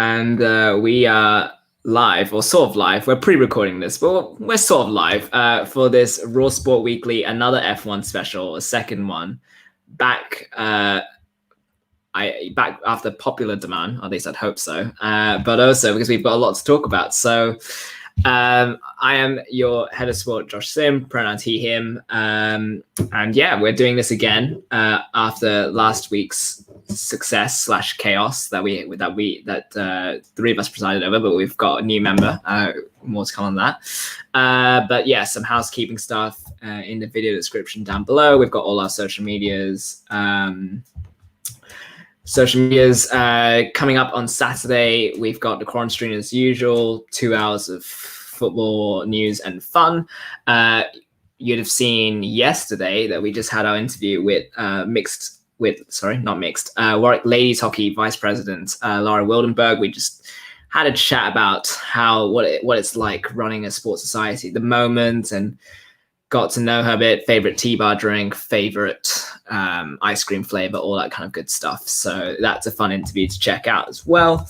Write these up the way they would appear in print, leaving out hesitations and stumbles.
And we are live, or sort of live. We're pre-recording this, but we're sort of live for this Raw Sport Weekly, another F1 special, a second one. Back after popular demand, or at least I'd hope so. But also because we've got a lot to talk about. So I am your head of sport, Josh Sim, pronouns he, him. And yeah, we're doing this again after last week's success / chaos that three of us presided over, but we've got a new member. More to come on that. But yeah, some housekeeping stuff in the video description down below. We've got all our social medias. Coming up on Saturday. We've got the Quorum Stream as usual, 2 hours of football news and fun. You'd have seen yesterday that we just had our interview with Warwick Ladies Hockey Vice President Laura Wildenberg. We just had a chat about what it's like running a sports society at the moment, and got to know her a bit, favorite T-bar drink, favorite ice cream flavor, all that kind of good stuff. So that's a fun interview to check out as well.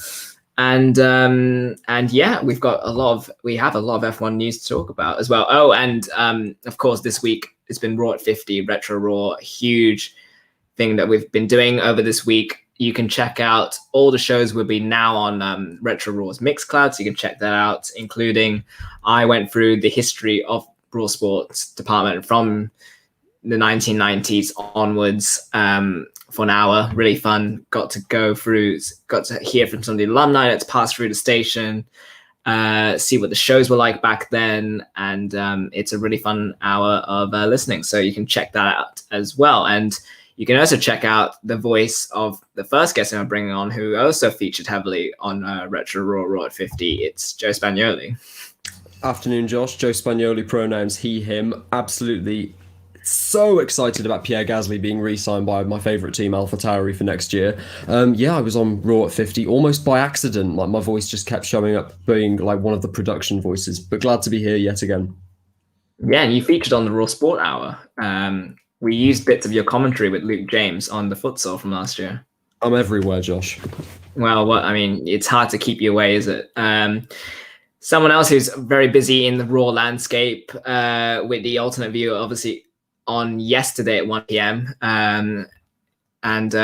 And yeah, we have a lot of F1 news to talk about as well. Oh, and of course, this week it's been Raw at 50, Retro Raw, huge thing that we've been doing over this week. You can check out all the shows will be now on Retro Raw's Mixcloud, so you can check that out, including I went through the history of Raw Sports department from the 1990s onwards for an hour. Really fun. Got to hear from some of the alumni that's passed through the station, see what the shows were like back then, and it's a really fun hour of listening. So you can check that out as well. And you can also check out the voice of the first guest I'm bringing on, who also featured heavily on Retro Raw at 50. It's Joe Spagnoli. Afternoon, Josh. Joe Spagnoli, pronouns he, him. Absolutely so excited about Pierre Gasly being re-signed by my favourite team, Alpha-Tauri, for next year. Yeah, I was on Raw at 50 almost by accident. Like, my voice just kept showing up being like one of the production voices, but glad to be here yet again. Yeah, and you featured on the Raw Sport Hour. We used bits of your commentary with Luke James on the futsal from last year. I'm everywhere, Josh. Well, it's hard to keep you away, is it? Someone else who's very busy in the Raw landscape with the alternate view, obviously on yesterday at 1 p.m. And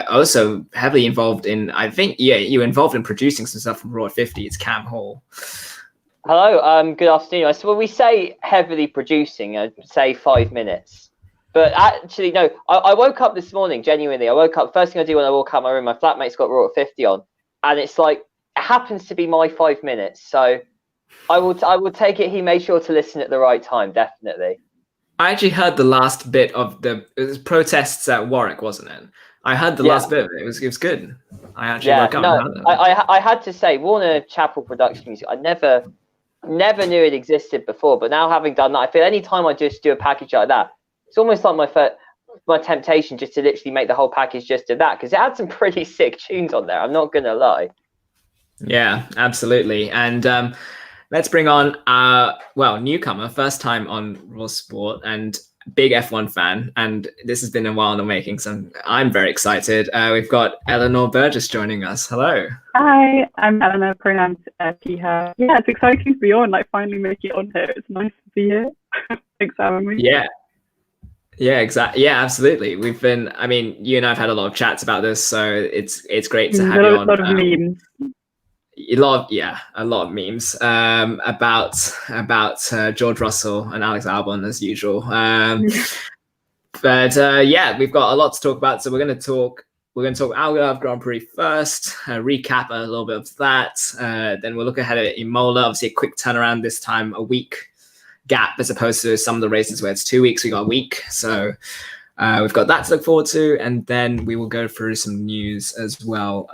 also heavily involved in, I think, you were involved in producing some stuff from Raw at 50. It's Cam Hall. Hello, good afternoon. So when we say heavily producing, I'd say 5 minutes. But actually, no, I woke up this morning, genuinely. I woke up, first thing I do when I walk out my room, my flatmate's got Raw at 50 on. And it's like, it happens to be my 5 minutes. So I will take it. He made sure to listen at the right time, definitely. I actually heard the last bit of it was protests at Warwick, wasn't it? I heard the last bit of it. It was good. I actually woke up and heard it. I had to say, Warner Chappell production music, I never knew it existed before, but now having done that, I feel any time I just do a package like that, it's almost like my temptation just to literally make the whole package just of that, because it had some pretty sick tunes on there. I'm not gonna lie. Yeah, absolutely. And let's bring on our newcomer, first time on Raw Sport and big F1 fan. And this has been a while in the making, so I'm very excited. We've got Eleanor Burgess joining us. Hello. Hi, I'm Eleanor, pronouns she, her. Yeah, it's exciting to be on, finally make it on here. It's nice to be here. Thanks for having me. Yeah, exactly. Yeah, absolutely. We've been, you and I have had a lot of chats about this, so it's great to have you on. A lot of memes. A lot of memes about George Russell and Alex Albon as usual. But we've got a lot to talk about. So we're going to talk Algarve Grand Prix first, recap a little bit of that. Then we'll look ahead at Imola. Obviously, a quick turnaround this time, a week gap as opposed to some of the races where it's 2 weeks. We got a week, so we've got that to look forward to, and then we will go through some news as well.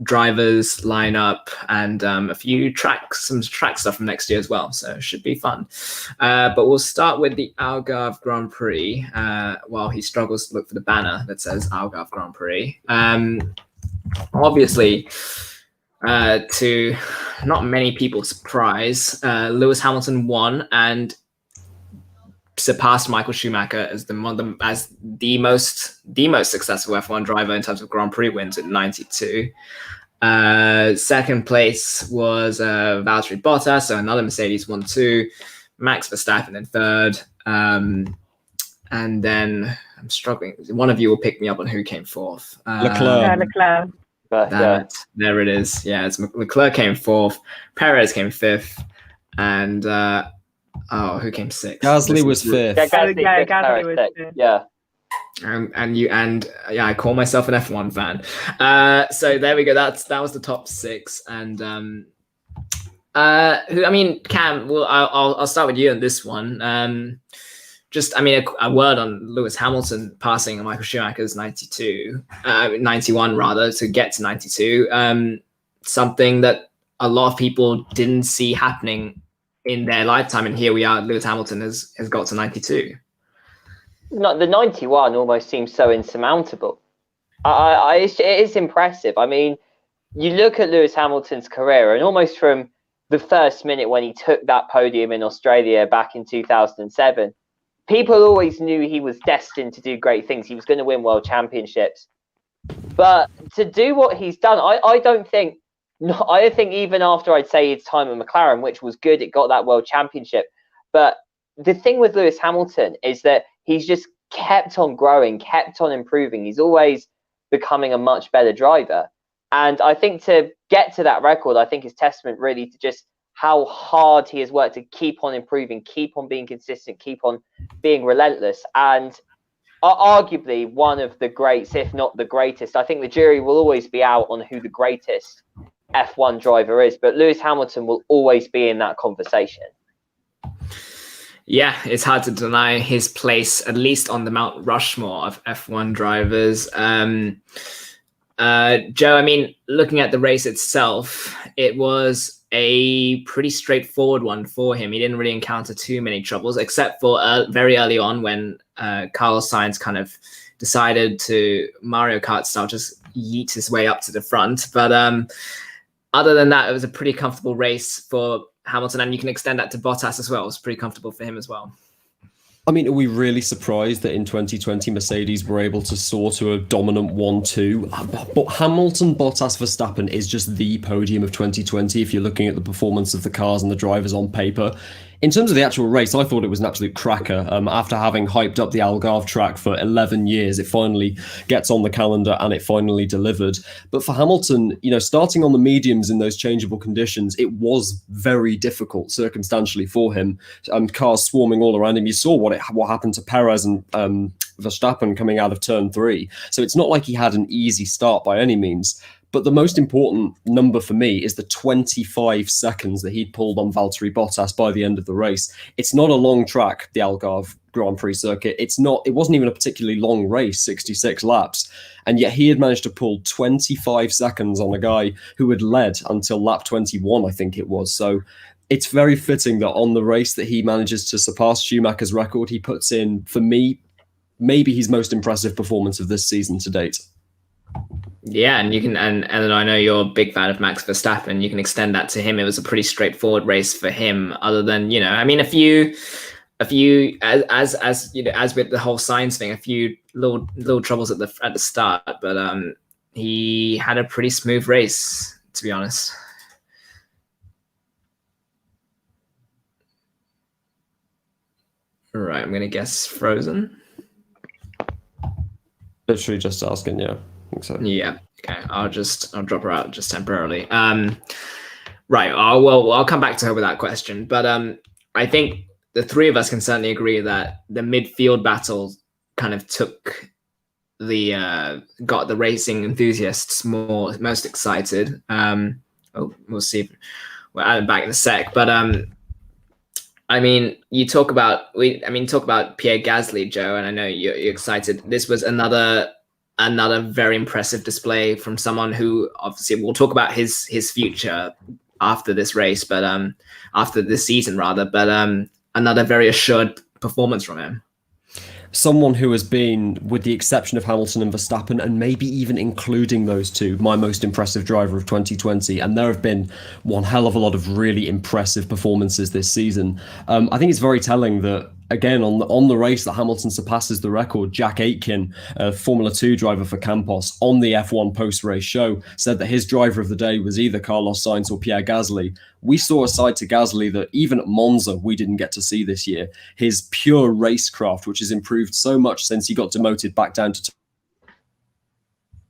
Drivers lineup and some track stuff from next year as well, so it should be fun. But we'll start with the Algarve Grand Prix while he struggles to look for the banner that says Algarve Grand Prix. Obviously, to not many people's surprise, Lewis Hamilton won and surpassed Michael Schumacher as the most successful F1 driver in terms of Grand Prix wins at 92. Second place was Valtteri Bottas, so another Mercedes 1-2. Max Verstappen in third. And then I'm struggling. One of you will pick me up on who came fourth. Leclerc. Leclerc. There it is. Yeah, it's Leclerc came fourth. Perez came fifth. And who came sixth? Gasly was fifth. Yeah, Gasly was sixth. fifth. Yeah. I call myself an F1 fan. So there we go. That was the top six. And Cam, well, I'll start with you on this one. A word on Lewis Hamilton passing Michael Schumacher's 91 rather, to get to 92. Something that a lot of people didn't see happening in their lifetime, and here we are. Lewis Hamilton has got to 92. No, the 91 almost seems so insurmountable. It is impressive. I mean, you look at Lewis Hamilton's career, and almost from the first minute when he took that podium in Australia back in 2007, people always knew he was destined to do great things. He was going to win world championships. But to do what he's done, I don't think even after, I'd say, his time at McLaren, which was good, it got that world championship. But the thing with Lewis Hamilton is that he's just kept on growing, kept on improving. He's always becoming a much better driver. And I think to get to that record, I think is testament really to just how hard he has worked to keep on improving, keep on being consistent, keep on being relentless. And arguably one of the greats, if not the greatest. I think the jury will always be out on who the greatest F1 driver is, but Lewis Hamilton will always be in that conversation. Yeah, it's hard to deny his place, at least on the Mount Rushmore of F1 drivers. Joe, I mean, looking at the race itself, it was a pretty straightforward one for him. He didn't really encounter too many troubles, except for very early on when Carlos Sainz kind of decided to Mario Kart style, just yeet his way up to the front. But other than that, it was a pretty comfortable race for Hamilton, and you can extend that to Bottas as well. It was pretty comfortable for him as well. I mean, are we really surprised that in 2020 Mercedes were able to soar to a dominant 1-2? But Hamilton, Bottas, Verstappen is just the podium of 2020 if you're looking at the performance of the cars and the drivers on paper. In terms of the actual race, I thought it was an absolute cracker. After having hyped up the Algarve track for 11 years, it finally gets on the calendar and it finally delivered. But for Hamilton, starting on the mediums in those changeable conditions, it was very difficult circumstantially for him. Cars swarming all around him. You saw what happened to Perez and Verstappen coming out of turn 3. So it's not like he had an easy start by any means. But the most important number for me is the 25 seconds that he'd pulled on Valtteri Bottas by the end of the race. It's not a long track, the Algarve Grand Prix circuit. It wasn't even a particularly long race, 66 laps. And yet he had managed to pull 25 seconds on a guy who had led until lap 21, I think it was. So it's very fitting that on the race that he manages to surpass Schumacher's record. He puts in, for me, maybe his most impressive performance of this season to date. Yeah, and you can, and I know you're a big fan of Max Verstappen. You can extend that to him. It was a pretty straightforward race for him. Other than a few, as with the whole Sainz thing, a few little troubles at the start, but he had a pretty smooth race, to be honest. All right, I'm gonna guess Frozen. Literally just asking, yeah. So. Yeah. Okay. I'll drop her out just temporarily. Right. I'll come back to her with that question. But I think the three of us can certainly agree that the midfield battle kind of got the racing enthusiasts most excited. We'll see. We'll add it back in a sec. But I mean, talk about Pierre Gasly, Joe, and I know you're excited. This was another very impressive display from someone who, obviously, we'll talk about his future after this race, but after this season rather, but another very assured performance from him. Someone who has been, with the exception of Hamilton and Verstappen, and maybe even including those two, my most impressive driver of 2020. And there have been one hell of a lot of really impressive performances this season. I think it's very telling that again, on the race that Hamilton surpasses the record, Jack Aitken, Formula 2 driver for Campos, on the F1 post-race show, said that his driver of the day was either Carlos Sainz or Pierre Gasly. We saw a side to Gasly that even at Monza we didn't get to see this year. His pure racecraft, which has improved so much since he got demoted back down to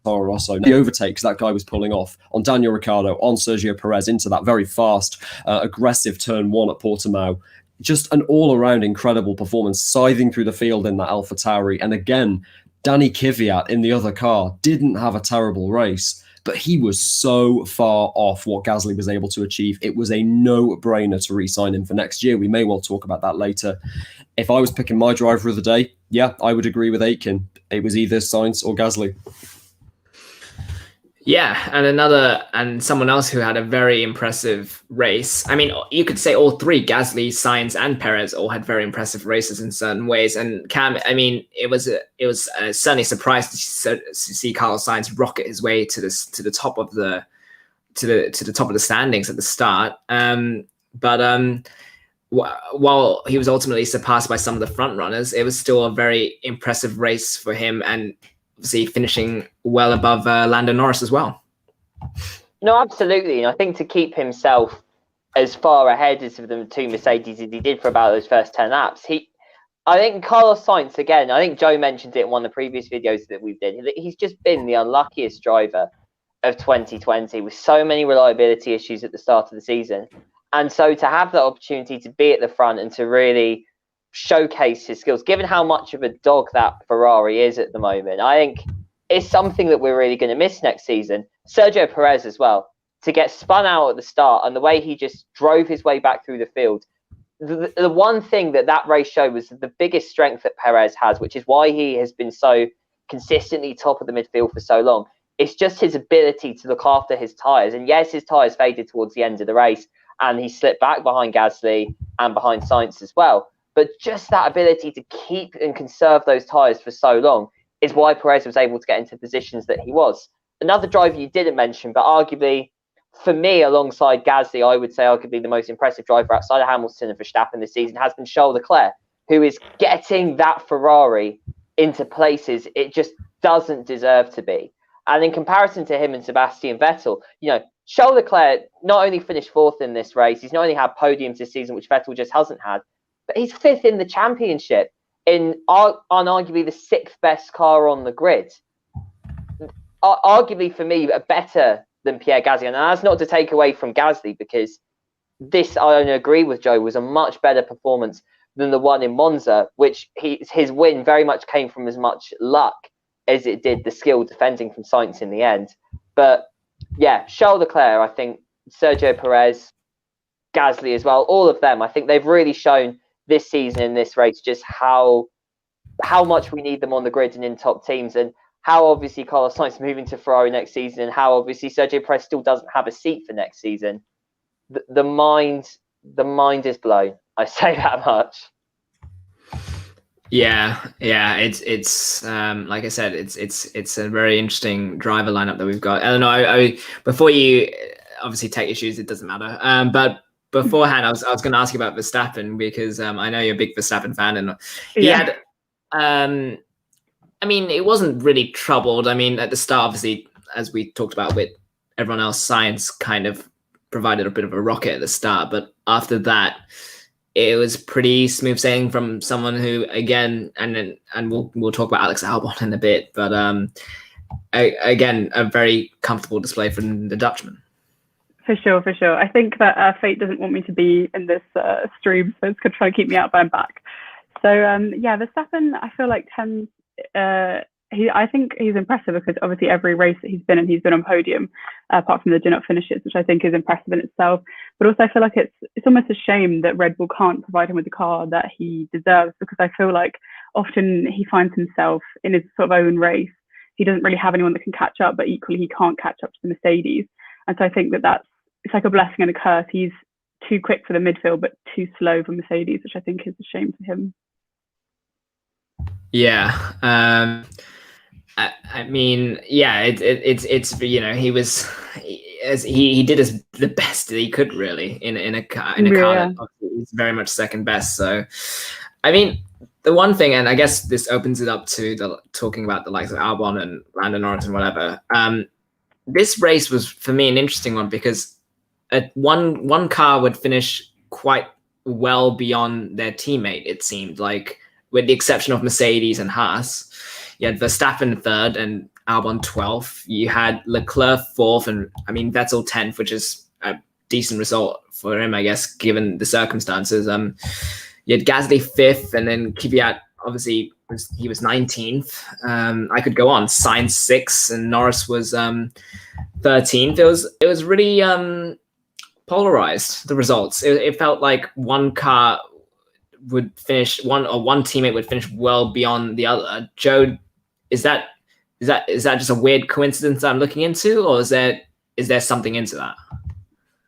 Toro Rosso. The overtakes that guy was pulling off on Daniel Ricciardo, on Sergio Perez, into that very fast, aggressive turn one at Portimao. Just an all-around incredible performance, scything through the field in that Alpha-Tauri. And again, Danny Kvyat in the other car didn't have a terrible race, but he was so far off what Gasly was able to achieve. It was a no-brainer to re-sign him for next year. We may well talk about that later. If I was picking my driver of the day, yeah, I would agree with Aitken. It was either Sainz or Gasly. Yeah, and someone else who had a very impressive race. I mean, you could say all three, Gasly, Sainz, and Perez, all had very impressive races in certain ways. And Cam, I mean, it was certainly surprised to see Carlos Sainz rocket his way to the top of the top of the standings at the start. While he was ultimately surpassed by some of the front runners, it was still a very impressive race for him, and obviously finishing well above Lando Norris as well. No, absolutely. And I think to keep himself as far ahead as the two Mercedes as he did for about those first 10 laps, I think Carlos Sainz, again, I think Joe mentioned it in one of the previous videos that we did, he's just been the unluckiest driver of 2020 with so many reliability issues at the start of the season. And so to have that opportunity to be at the front and to really showcase his skills, given how much of a dog that Ferrari is at the moment, I think it's something that we're really going to miss next season. Sergio Perez as well, to get spun out at the start and the way he just drove his way back through the field. The one thing that race showed was the biggest strength that Perez has, which is why he has been so consistently top of the midfield for so long. It's just his ability to look after his tyres. And yes, his tyres faded towards the end of the race and he slipped back behind Gasly and behind Sainz as well. But just that ability to keep and conserve those tyres for so long is why Perez was able to get into positions that he was. Another driver you didn't mention, but arguably, for me, alongside Gasly, I would say arguably the most impressive driver outside of Hamilton and Verstappen this season has been Charles Leclerc, who is getting that Ferrari into places it just doesn't deserve to be. And in comparison to him and Sebastian Vettel, Charles Leclerc not only finished fourth in this race, he's not only had podiums this season, which Vettel just hasn't had, but he's fifth in the championship in arguably the sixth best car on the grid. Arguably, for me, better than Pierre Gasly. And that's not to take away from Gasly, because this, I don't agree with Joe, was a much better performance than the one in Monza, which his win very much came from as much luck as it did the skill defending from Sainz in the end. But yeah, Charles Leclerc, I think, Sergio Perez, Gasly as well, all of them, I think they've really shown this season in this race just how much we need them on the grid and in top teams, and how obviously Carlos Sainz moving to Ferrari next season, and how obviously Sergio Perez still doesn't have a seat for next season. The mind is blown. I say that much. Yeah. It's like I said, it's a very interesting driver lineup that we've got. I don't know. Before you obviously take issues, it doesn't matter. But beforehand, I was going to ask you about Verstappen, because I know you're a big Verstappen fan, and he had. I mean, it wasn't really troubled. I mean, at the start, obviously, as we talked about with everyone else, Sainz kind of provided a bit of a rocket at the start, but after that, it was pretty smooth sailing from someone who, again, and we'll talk about Alex Albon in a bit, but again, a very comfortable display from the Dutchman. For sure. I think that fate doesn't want me to be in this stream, so it's going to try and keep me out, but I'm back. So Verstappen, I feel like I think he's impressive, because obviously every race that he's been in, he's been on podium, apart from the do not finishes, which I think is impressive in itself. But also I feel like it's almost a shame that Red Bull can't provide him with the car that he deserves, because I feel like often he finds himself in his sort of own race. He doesn't really have anyone that can catch up, but equally he can't catch up to the Mercedes. And so I think it's like a blessing and a curse. He's too quick for the midfield, but too slow for Mercedes, which I think is a shame for him. Yeah. I mean, yeah, it's he did the best that he could, really, in a car that is very much second best. So I mean, the one thing, and I guess this opens it up to talking about the likes of Albon and Lando Norris and whatever. This race was for me an interesting one because one car would finish quite well beyond their teammate. It seemed like, with the exception of Mercedes and Haas, you had Verstappen third and Albon 12th. You had Leclerc fourth, and I mean Vettel 10th, which is a decent result for him, I guess, given the circumstances. You had Gasly fifth, and then Kvyat obviously he was 19th. I could go on. Sainz sixth, and Norris was 13th. It was really polarized, the results. It felt like one car would finish one teammate would finish well beyond the other. Joe, is that just a weird coincidence that I'm looking into, or is there something into that?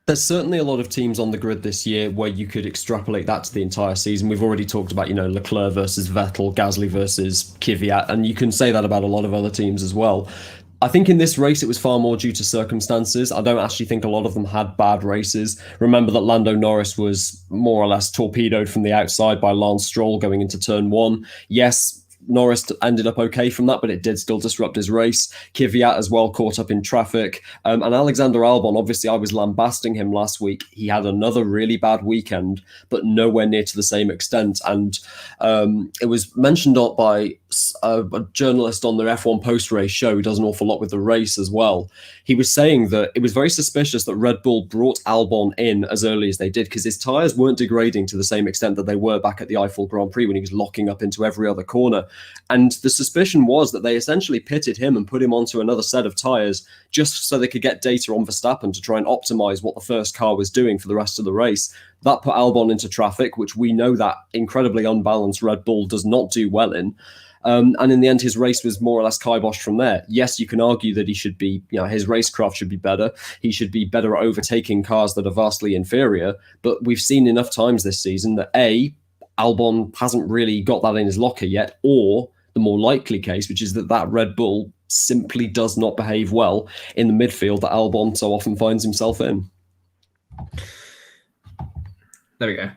There's certainly a lot of teams on the grid this year where you could extrapolate that to the entire season. We've already talked about, Leclerc versus Vettel, Gasly versus Kvyat, and you can say that about a lot of other teams as well. I think in this race, it was far more due to circumstances. I don't actually think a lot of them had bad races. Remember that Lando Norris was more or less torpedoed from the outside by Lance Stroll going into turn one. Yes, Norris ended up okay from that, but it did still disrupt his race. Kvyat as well caught up in traffic. And Alexander Albon, obviously I was lambasting him last week. He had another really bad weekend, but nowhere near to the same extent. And it was mentioned by a journalist on the F1 post-race show who does an awful lot with the race as well. He was saying that it was very suspicious that Red Bull brought Albon in as early as they did because his tyres weren't degrading to the same extent that they were back at the Eiffel Grand Prix when he was locking up into every other corner. And the suspicion was that they essentially pitted him and put him onto another set of tyres just so they could get data on Verstappen to try and optimise what the first car was doing for the rest of the race. That put Albon into traffic, which we know that incredibly unbalanced Red Bull does not do well in. And in the end, his race was more or less kiboshed from there. Yes, you can argue that he should be, his racecraft should be better. He should be better at overtaking cars that are vastly inferior. But we've seen enough times this season that Albon hasn't really got that in his locker yet, or the more likely case, which is that Red Bull simply does not behave well in the midfield that Albon so often finds himself in. There we go.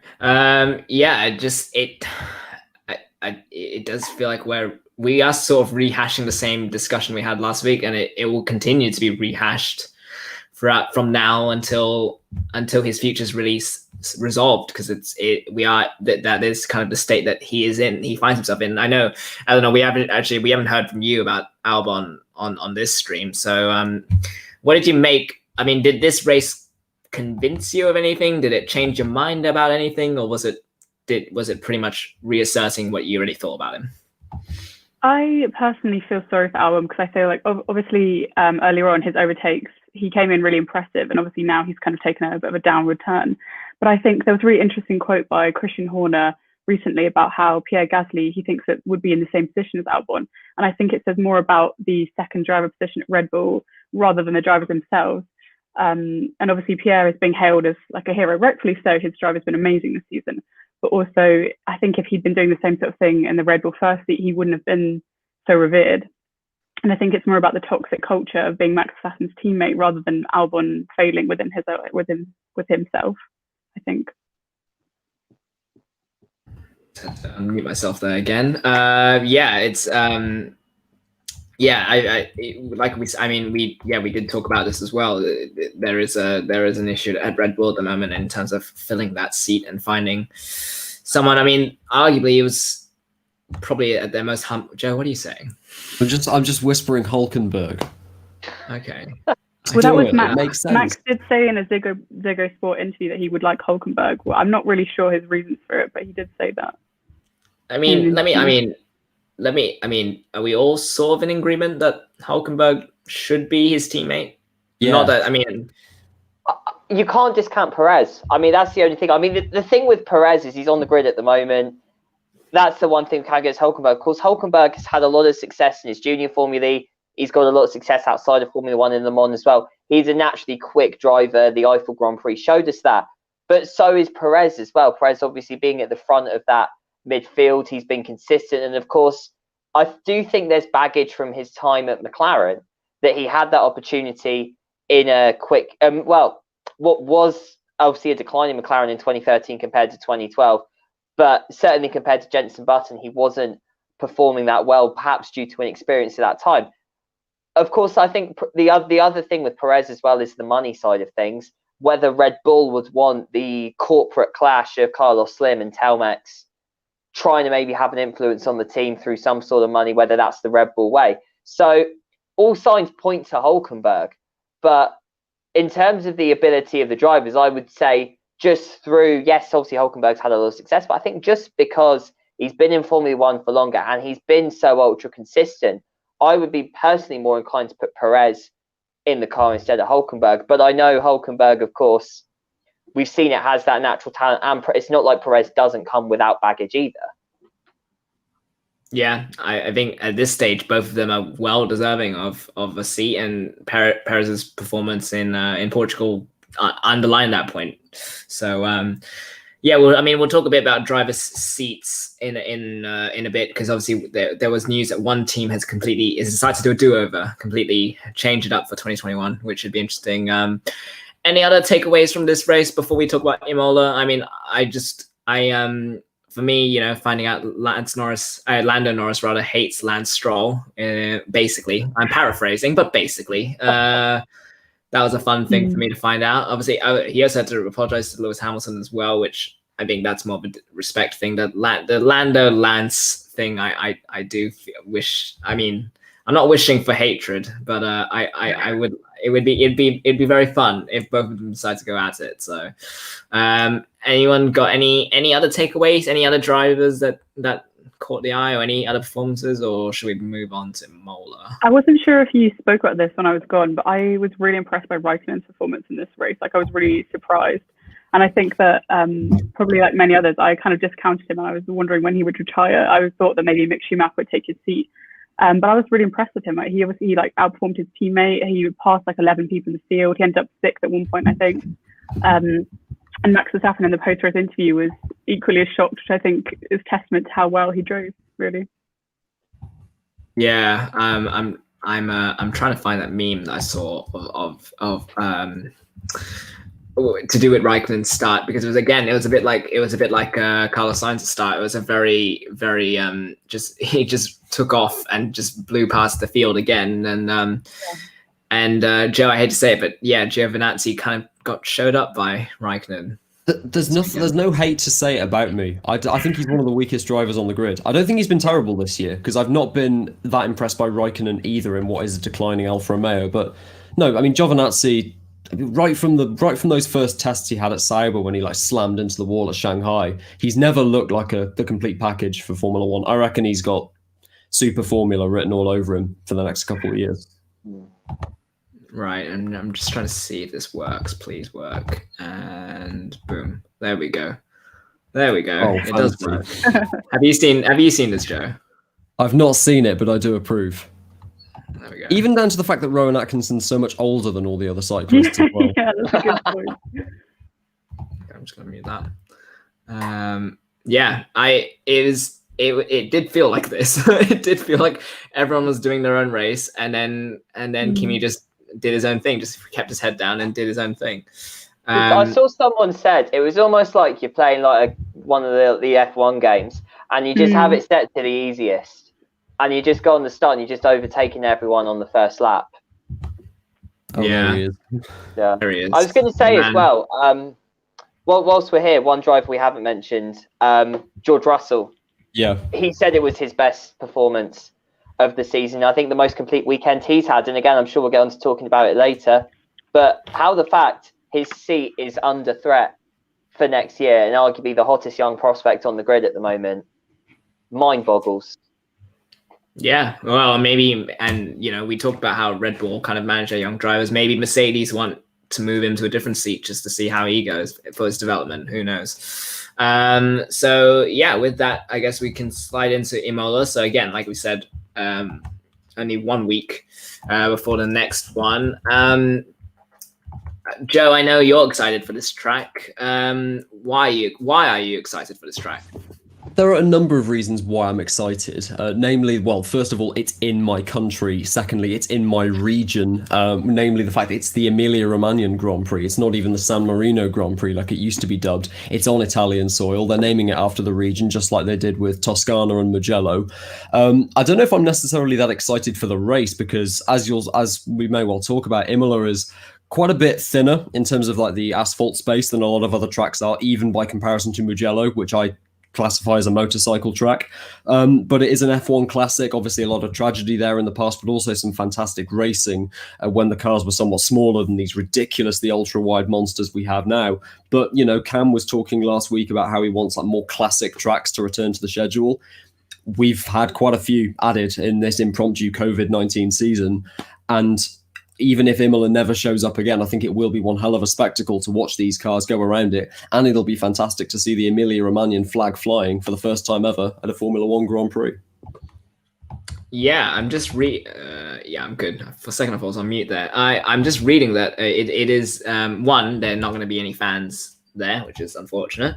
It does feel like we are sort of rehashing the same discussion we had last week, and it will continue to be rehashed from now until his future's release resolved, because that is kind of the state that he finds himself in. I don't know, we haven't heard from you about Albon on this stream. So what did you make? I mean, did this race convince you of anything? Did it change your mind about anything, or was it pretty much reasserting what you already thought about him? I personally feel sorry for Albon because I feel like obviously earlier on his overtakes, he came in really impressive, and obviously now he's kind of taken a bit of a downward turn. But I think there was a really interesting quote by Christian Horner recently about how Pierre Gasly, he thinks it would be in the same position as Albon. And I think it says more about the second driver position at Red Bull rather than the drivers themselves. And obviously Pierre is being hailed as like a hero, rightfully so. His driver's been amazing this season. But also, I think if he'd been doing the same sort of thing in the Red Bull first seat, he wouldn't have been so revered. And I think it's more about the toxic culture of being Max Verstappen's teammate rather than Albon failing within himself, I think. Unmute myself there again. We did talk about this as well. There is an issue at Red Bull at the moment in terms of filling that seat and finding someone. I mean, arguably it was probably at their most Joe, what are you saying? I'm just whispering Hulkenberg. Okay. Well, that was Max. Makes sense. Max did say in a Ziggo Sport interview that he would like Hulkenberg. Well, I'm not really sure his reasons for it, but he did say that. Are we all sort of in agreement that Hulkenberg should be his teammate? Yeah. Not that, you can't discount Perez. I mean, that's the only thing. I mean, the thing with Perez is he's on the grid at the moment. That's the one thing kind of gets Hulkenberg. Of course, Hulkenberg has had a lot of success in his junior Formula. He's got a lot of success outside of Formula 1 in Le Mans as well. He's a naturally quick driver. The Eiffel Grand Prix showed us that. But so is Perez as well. Perez obviously being at the front of that midfield. He's been consistent. And of course, I do think there's baggage from his time at McLaren that he had that opportunity in a quick, what was obviously a decline in McLaren in 2013 compared to 2012. but certainly compared to Jenson Button, he wasn't performing that well, perhaps due to inexperience at that time. Of course, I think the other thing with Perez as well is the money side of things. Whether Red Bull would want the corporate clash of Carlos Slim and Telmex trying to maybe have an influence on the team through some sort of money, whether that's the Red Bull way. So all signs point to Hülkenberg. But in terms of the ability of the drivers, I would say just through, yes, obviously Hülkenberg's had a lot of success, but I think just because he's been in Formula One for longer and he's been so ultra consistent, I would be personally more inclined to put Perez in the car instead of Hülkenberg. But I know Hülkenberg, of course, we've seen it has that natural talent, and it's not like Perez doesn't come without baggage either. Yeah, I think at this stage, both of them are well deserving of a seat, and Perez's performance in Portugal underlined that point. So yeah, well, I mean, we'll talk a bit about drivers' seats in a bit, because obviously there was news that one team has decided to do a do-over, completely change it up for 2021, which should be interesting. Any other takeaways from this race before we talk about Imola? I mean, for me, finding out Lando Norris rather hates Lance Stroll. Basically, I'm paraphrasing, but basically, that was a fun thing for me to find out. Obviously, he also had to apologize to Lewis Hamilton as well, which I think that's more of a respect thing. The Lando Lance thing, I do wish. I mean, I'm not wishing for hatred, but I would. It'd be very fun if both of them decide to go at it. So, anyone got any other takeaways? Any other drivers that caught the eye, or any other performances, or should we move on to Mola? I wasn't sure if you spoke about this when I was gone, but I was really impressed by Raikkonen's performance in this race. Like, I was really surprised. And I think that probably like many others, I kind of discounted him, and I was wondering when he would retire. I thought that maybe Mick Schumacher would take his seat. But I was really impressed with him. Like, he obviously outperformed his teammate. He passed 11 people in the field. He ended up 6th at one point, I think. And Max Verstappen in the post-race interview was equally as shocked, which I think is testament to how well he drove, really. Yeah, I'm trying to find that meme that I saw of to do with Raikkonen's start, because it was a bit like Carlos Sainz's start. It was a very he just took off and just blew past the field again, and Joe, I hate to say it, but yeah, Giovinazzi kind of got showed up by Raikkonen. There's no hate to say it about me. I think he's one of the weakest drivers on the grid. I don't think he's been terrible this year, because I've not been that impressed by Raikkonen either in what is a declining Alfa Romeo. But no, I mean, Giovinazzi, right from those first tests he had at Sauber when he slammed into the wall at Shanghai, he's never looked like the complete package for Formula One. I reckon he's got super formula written all over him for the next couple of years. Right, and I'm just trying to see if this works. Please work. And boom. There we go. Oh, it does work. Have you seen this, Joe? I've not seen it, but I do approve. There we go. Even down to the fact that Rowan Atkinson's so much older than all the other cyclists as well. Yeah, that's a good point. I'm just gonna mute that. Yeah, it did feel like this. It did feel like everyone was doing their own race, and then Kimi just did his own thing, just kept his head down and did his own thing. I saw someone said it was almost like you're playing one of the F1 games, and you just have it set to the easiest, and you just go on the start and you're just overtaking everyone on the first lap. Oh, yeah, there he is. Yeah, there he is. I was going to say as well. Whilst we're here, one driver we haven't mentioned, George Russell. Yeah, he said it was his best performance of the season. I think the most complete weekend he's had. And again, I'm sure we'll get on to talking about it later. But how the fact his seat is under threat for next year, and arguably the hottest young prospect on the grid at the moment, mind boggles. Yeah, well, maybe, and we talked about how Red Bull kind of manage their young drivers. Maybe Mercedes want to move him to a different seat just to see how he goes for his development. Who knows? So yeah, with that, I guess we can slide into Imola. So again, like we said, only 1 week before the next one. Joe, I know you're excited for this track. Why are you excited for this track? There are a number of reasons why I'm excited. Namely, well, first of all, it's in my country. Secondly, it's in my region. Namely, the fact that it's the Emilia Romagna Grand Prix. It's not even the San Marino Grand Prix like it used to be dubbed. It's on Italian soil. They're naming it after the region, just like they did with Toscana and Mugello. I don't know if I'm necessarily that excited for the race because, as we may well talk about, Imola is quite a bit thinner in terms of like the asphalt space than a lot of other tracks are, even by comparison to Mugello, which I classify as a motorcycle track. But it is an F1 classic. Obviously, a lot of tragedy there in the past, but also some fantastic racing when the cars were somewhat smaller than these ridiculously ultra-wide monsters we have now. But, you know, Cam was talking last week about how he wants like more classic tracks to return to the schedule. We've had quite a few added in this impromptu COVID-19 season. And even if Imola never shows up again, I think it will be one hell of a spectacle to watch these cars go around it. And it'll be fantastic to see the Emilia-Romagnan flag flying for the first time ever at a Formula One Grand Prix. Yeah, I'm just I'm good. For a second, I was on mute there. I'm just reading that it is, one, there are not going to be any fans there, which is unfortunate,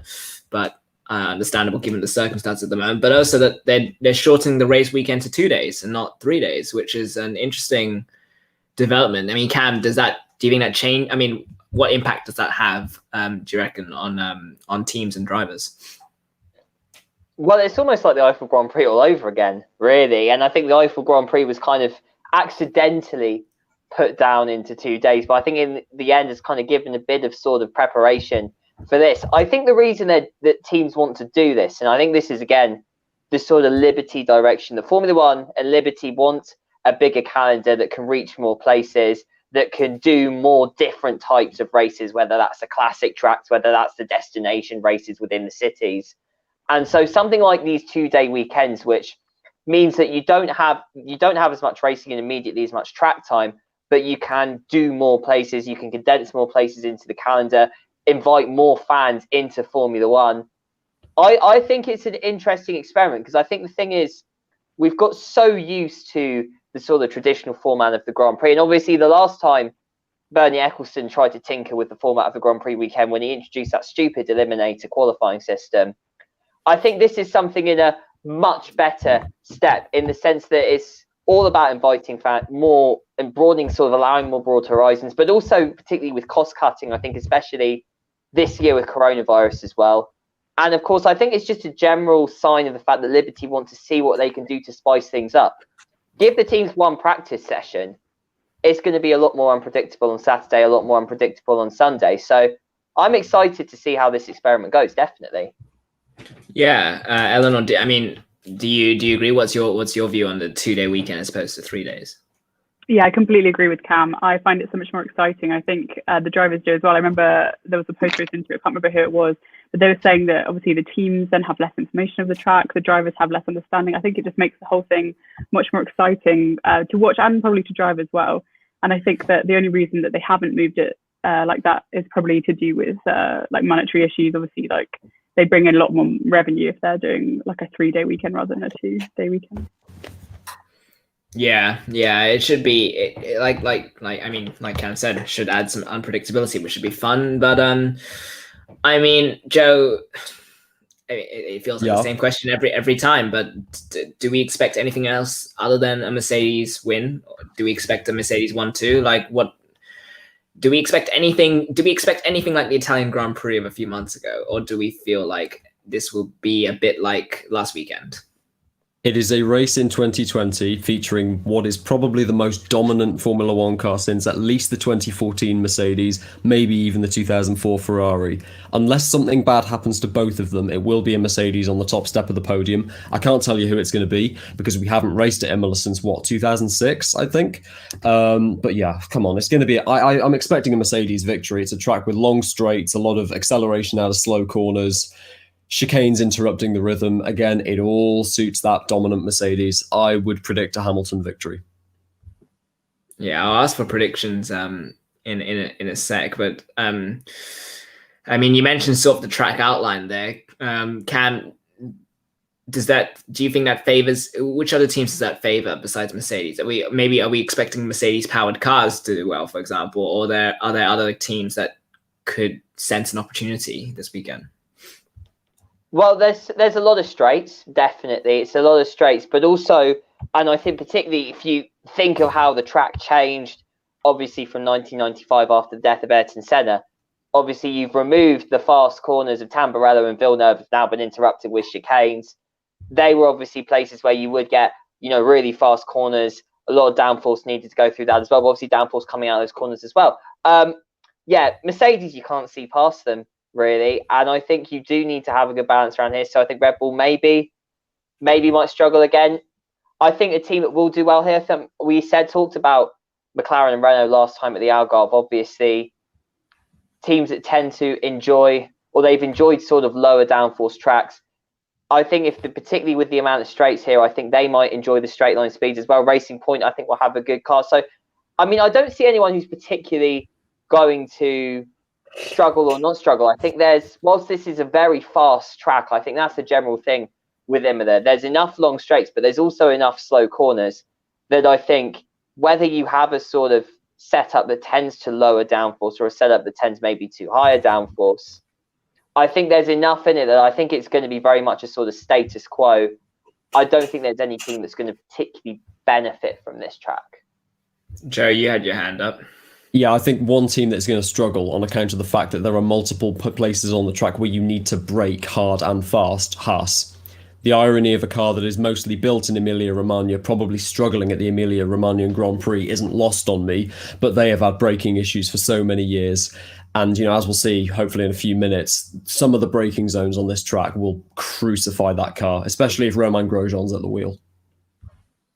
but understandable given the circumstances at the moment, but also that they're shortening the race weekend to 2 days and not 3 days, which is an interesting development. I mean, Cam, do you think that change? I mean, what impact does that have? Do you reckon on teams and drivers? Well, it's almost like the Eiffel Grand Prix all over again, really. And I think the Eiffel Grand Prix was kind of accidentally put down into 2 days, but I think in the end it's kind of given a bit of sort of preparation for this. I think the reason that teams want to do this, and I think this is again the sort of Liberty direction, that Formula One and Liberty want a bigger calendar that can reach more places, that can do more different types of races, whether that's the classic tracks, whether that's the destination races within the cities. And so something like these 2 day weekends, which means that you don't have as much racing and immediately as much track time, but you can do more places, you can condense more places into the calendar, invite more fans into Formula One. I think it's an interesting experiment because I think the thing is, we've got so used to the sort of traditional format of the Grand Prix. And obviously the last time Bernie Ecclestone tried to tinker with the format of the Grand Prix weekend when he introduced that stupid eliminator qualifying system, I think this is something in a much better step in the sense that it's all about inviting fans more and broadening, sort of allowing more broad horizons, but also particularly with cost cutting, I think especially this year with coronavirus as well. And of course, I think it's just a general sign of the fact that Liberty want to see what they can do to spice things up. Give the teams one practice session, it's going to be a lot more unpredictable on Saturday, a lot more unpredictable on Sunday. So I'm excited to see how this experiment goes, definitely. Yeah, Eleanor, do you agree? What's your view on the 2 day weekend as opposed to 3 days? Yeah, I completely agree with Cam. I find it so much more exciting. I think the drivers do as well. I remember there was a post-race interview, I can't remember who it was, but they were saying that obviously the teams then have less information of the track, the drivers have less understanding. I think it just makes the whole thing much more exciting to watch and probably to drive as well. And I think that the only reason that they haven't moved it like that is probably to do with like monetary issues. Obviously, like they bring in a lot more revenue if they're doing like a 3 day weekend rather than a 2 day weekend. Yeah, it should be like Cam said, it should add some unpredictability, which should be fun. But Joe, it feels like the same question every time. But do we expect anything else other than a Mercedes win? Or do we expect a Mercedes 1-2? Like, what do we expect? Anything? Do we expect anything like the Italian Grand Prix of a few months ago, or do we feel like this will be a bit like last weekend? It is a race in 2020 featuring what is probably the most dominant Formula One car since at least the 2014 Mercedes, maybe even the 2004 Ferrari. Unless something bad happens to both of them, it will be a Mercedes on the top step of the podium. I can't tell you who it's going to be because we haven't raced at Imola since, 2006, I think? But yeah, come on, it's going to be... I'm expecting a Mercedes victory. It's a track with long straights, a lot of acceleration out of slow corners, chicanes interrupting the rhythm. Again, it all suits that dominant Mercedes. I would predict a Hamilton victory. Yeah, I'll ask for predictions in a sec, but you mentioned sort of the track outline there. Cam, do you think that favors, which other teams does that favor besides Mercedes? Are we expecting Mercedes powered cars to do well, for example, or are there other teams that could sense an opportunity this weekend? Well, there's a lot of straights, definitely. It's a lot of straights, but also, and I think particularly if you think of how the track changed, obviously from 1995 after the death of Ayrton Senna, obviously you've removed the fast corners of Tamburello and Villeneuve have now been interrupted with chicanes. They were obviously places where you would get, really fast corners. A lot of downforce needed to go through that as well. But obviously downforce coming out of those corners as well. Mercedes, you can't see past them, really, and I think you do need to have a good balance around here. So I think Red Bull maybe might struggle again. I think a team that will do well here, we talked about McLaren and Renault last time at the Algarve. Obviously, teams that tend to enjoy, or they've enjoyed sort of lower downforce tracks. I think particularly with the amount of straights here, I think they might enjoy the straight line speeds as well. Racing Point, I think, will have a good car. So, I mean, I don't see anyone who's particularly going to struggle or not struggle. I think whilst this is a very fast track, I think that's the general thing with Imola. There's enough long straights, but there's also enough slow corners that I think whether you have a sort of setup that tends to lower downforce or a setup that tends maybe to higher downforce, I think there's enough in it that I think it's going to be very much a sort of status quo. I don't think there's any team that's going to particularly benefit from this track. Joe, you had your hand up. Yeah, I think one team that's going to struggle on account of the fact that there are multiple places on the track where you need to brake hard and fast, Haas. The irony of a car that is mostly built in Emilia Romagna, probably struggling at the Emilia Romagna Grand Prix, isn't lost on me, but they have had braking issues for so many years. And, as we'll see, hopefully in a few minutes, some of the braking zones on this track will crucify that car, especially if Romain Grosjean's at the wheel.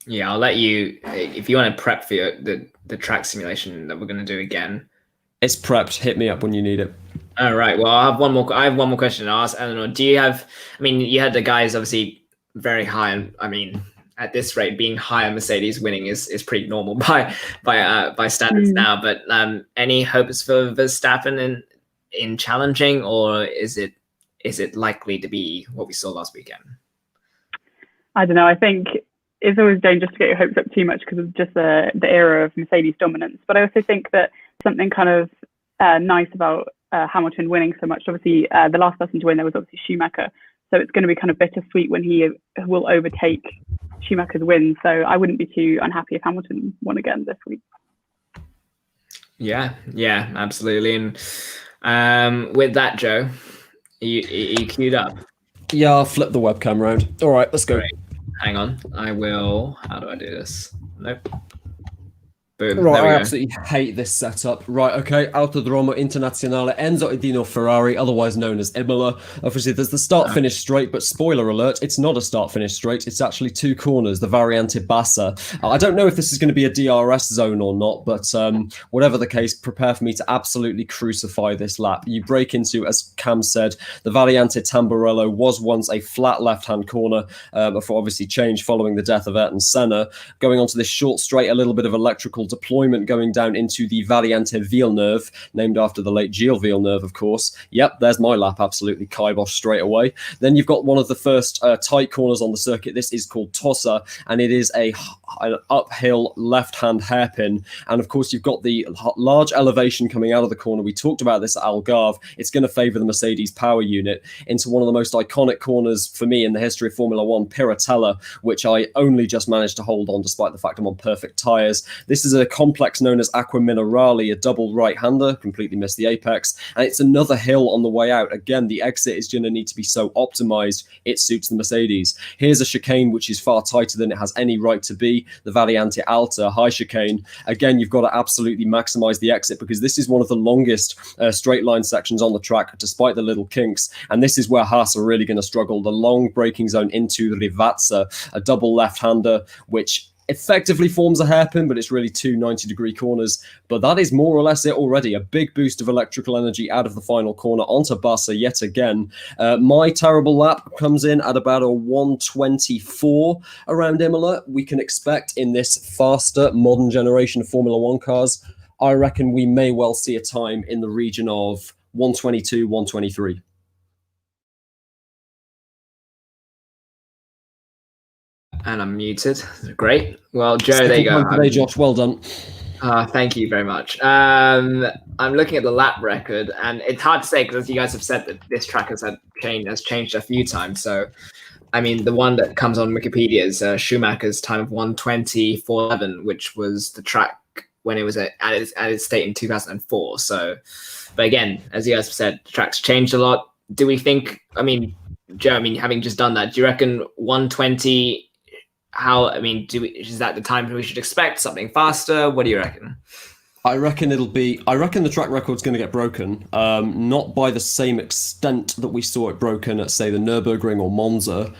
Yeah, I'll let you, if you want to prep for the track simulation that we're going to do again. It's prepped. Hit me up when you need it. All right. Well, I have one more question to ask. Eleanor, do you have, you had the guys obviously very high, and at this rate, being high on Mercedes winning is pretty normal by standards now. But any hopes for Verstappen in challenging, or is it likely to be what we saw last weekend? I don't know. I think it's always dangerous to get your hopes up too much because of just the era of Mercedes dominance. But I also think that something kind of nice about Hamilton winning so much. Obviously, the last person to win there was obviously Schumacher. So it's going to be kind of bittersweet when he will overtake Schumacher's win. So I wouldn't be too unhappy if Hamilton won again this week. Yeah, absolutely. And with that, Joe, are you queued up? Yeah, I'll flip the webcam around. All right, let's go. Great. Hang on. I will. How do I do this? Nope. Boom. Right, I absolutely hate this setup. Right, okay, Autodromo Internazionale Enzo Edino Ferrari, otherwise known as Imola. Obviously, there's the start-finish straight, but spoiler alert, it's not a start-finish straight. It's actually two corners, the Variante Bassa. I don't know if this is going to be a DRS zone or not, but whatever the case, prepare for me to absolutely crucify this lap. You break into, as Cam said, the Variante Tamburello was once a flat left-hand corner before obviously change following the death of Ayrton Senna. Going onto this short straight, a little bit of electrical deployment going down into the Variante Villeneuve, named after the late Gilles Villeneuve, of course. Yep, there's my lap, absolutely kibosh straight away. Then you've got one of the first tight corners on the circuit. This is called Tossa, and it is an uphill left-hand hairpin. And of course, you've got the large elevation coming out of the corner. We talked about this at Algarve. It's going to favour the Mercedes power unit into one of the most iconic corners for me in the history of Formula One, Piratella, which I only just managed to hold on despite the fact I'm on perfect tyres. This is a complex known as Aqua Minerale, a double right-hander, completely missed the apex, and it's another hill on the way out. Again, the exit is going to need to be so optimized it suits the Mercedes. Here's a chicane which is far tighter than it has any right to be, the Variante Alta high chicane. Again, you've got to absolutely maximize the exit because this is one of the longest straight line sections on the track despite the little kinks, and this is where Haas are really going to struggle. The long braking zone into Rivazza, a double left-hander which effectively forms a hairpin, but it's really two 90-degree corners. But that is more or less it already. A big boost of electrical energy out of the final corner onto Bassa yet again. My terrible lap comes in at about a 124 around Imola. We can expect in this faster modern generation of Formula One cars, I reckon we may well see a time in the region of 122, 123. And I'm muted. Great. Well, Joe, there you go. Today, Josh. Well done. Thank you very much. I'm looking at the lap record, and it's hard to say because, as you guys have said, that this track has changed a few times. So, I mean, the one that comes on Wikipedia is Schumacher's time of 1:20.411, which was the track when it was at its state in 2004. So, but again, as you guys have said, the track's changed a lot. Do we think? I mean, Joe. I mean, having just done that, do you reckon 1:20? Is that the time we should expect something faster? What do you reckon? I reckon the track record's going to get broken. Not by the same extent that we saw it broken at, say, the Nürburgring or Monza.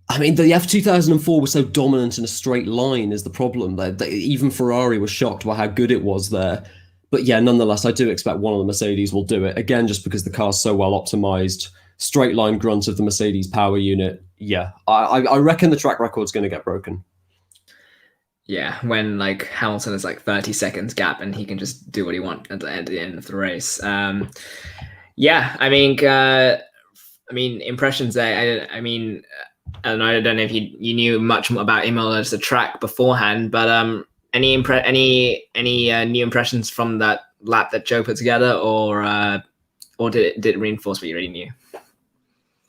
I mean, the F2004 was so dominant in a straight line is the problem. Even Ferrari was shocked by how good it was there. But yeah, nonetheless, I do expect one of the Mercedes will do it. Again, just because the car's so well optimized. Straight line grunt of the Mercedes power unit. Yeah, I reckon the track record's going to get broken. Yeah, when like Hamilton is like 30 seconds gap and he can just do what he wants at the end of the race. Yeah, I mean, impressions there. I don't know if you knew much more about Imola as a track beforehand, but any new impressions from that lap that Joe put together, or did it reinforce what you already knew?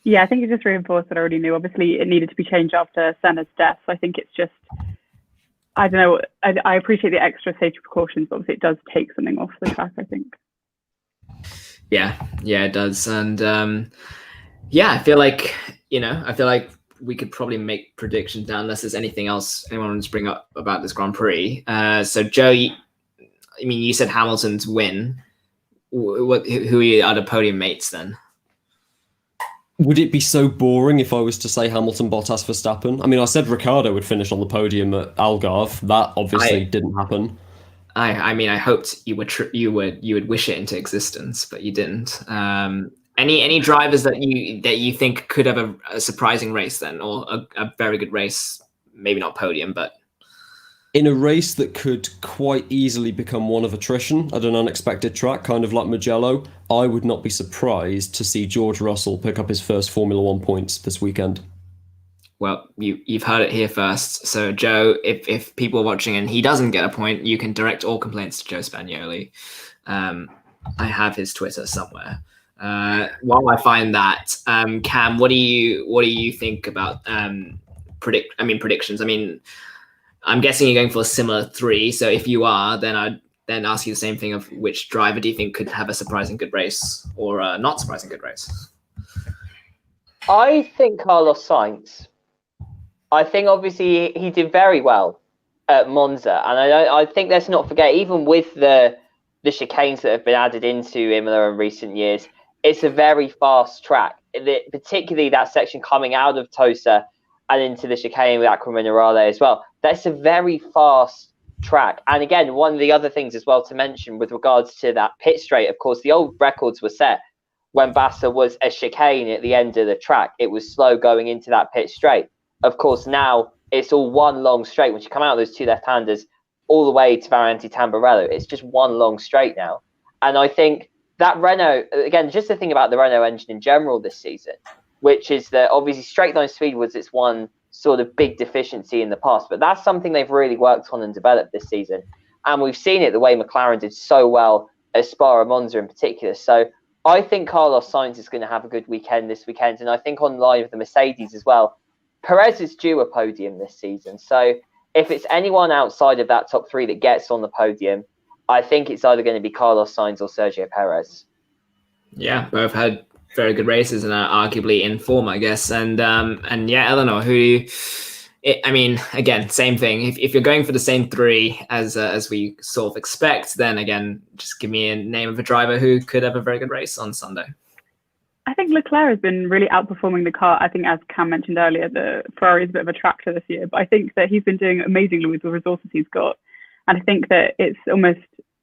Yeah, I think it just reinforced what I already knew. Obviously, it needed to be changed after Senna's death. So I think it's just, I don't know. I appreciate the extra safety precautions, but obviously it does take something off the track, I think. Yeah, it does. And I feel like we could probably make predictions now, unless there's anything else anyone wants to bring up about this Grand Prix. So Joe, you said Hamilton's win. Who are your other podium mates then? Would it be so boring if I was to say Hamilton, Bottas, Verstappen? I mean, I said Ricciardo would finish on the podium at Algarve. That obviously didn't happen. I mean, I hoped you would wish it into existence, but you didn't. Any drivers that you think could have a surprising race then, or a very good race? Maybe not podium, but in a race that could quite easily become one of attrition at an unexpected track, kind of like Mugello, I would not be surprised to see George Russell pick up his first Formula One points this weekend. Well, you've heard it here first. So, Joe, if people are watching and he doesn't get a point, you can direct all complaints to Joe Spagnoli. I have his Twitter somewhere. While I find that, Cam, what do you think about predictions? I mean, I'm guessing you're going for a similar 3. So if you are, then I'd then ask you the same thing of which driver do you think could have a surprising good race or a not surprising good race? I think Carlos Sainz. I think obviously he did very well at Monza, and I think let's not forget, even with the chicanes that have been added into Imola in recent years, it's a very fast track. Particularly that section coming out of Tosa and into the chicane with Acqua Minerale as well. That's a very fast track. And again, one of the other things as well to mention with regards to that pit straight, of course, the old records were set when Bassa was a chicane at the end of the track. It was slow going into that pit straight. Of course, now it's all one long straight. Once you come out of those two left-handers all the way to Variante Tamburello, it's just one long straight now. And I think that Renault, again, just the thing about the Renault engine in general this season, which is that obviously straight line speed was its one sort of big deficiency in the past, but that's something they've really worked on and developed this season. And we've seen it the way McLaren did so well at Spa and Monza in particular. So I think Carlos Sainz is going to have a good weekend this weekend. And I think on line with the Mercedes as well, Perez is due a podium this season. So if it's anyone outside of that top 3 that gets on the podium, I think it's either going to be Carlos Sainz or Sergio Perez. Yeah, both had very good races and are arguably in form, I guess. And yeah, Eleanor, again, same thing. If you're going for the same 3 as we sort of expect, then again, just give me a name of a driver who could have a very good race on Sunday. I think Leclerc has been really outperforming the car. I think, as Cam mentioned earlier, the Ferrari is a bit of a tractor this year, but I think that he's been doing amazingly with the resources he's got. And I think that it's almost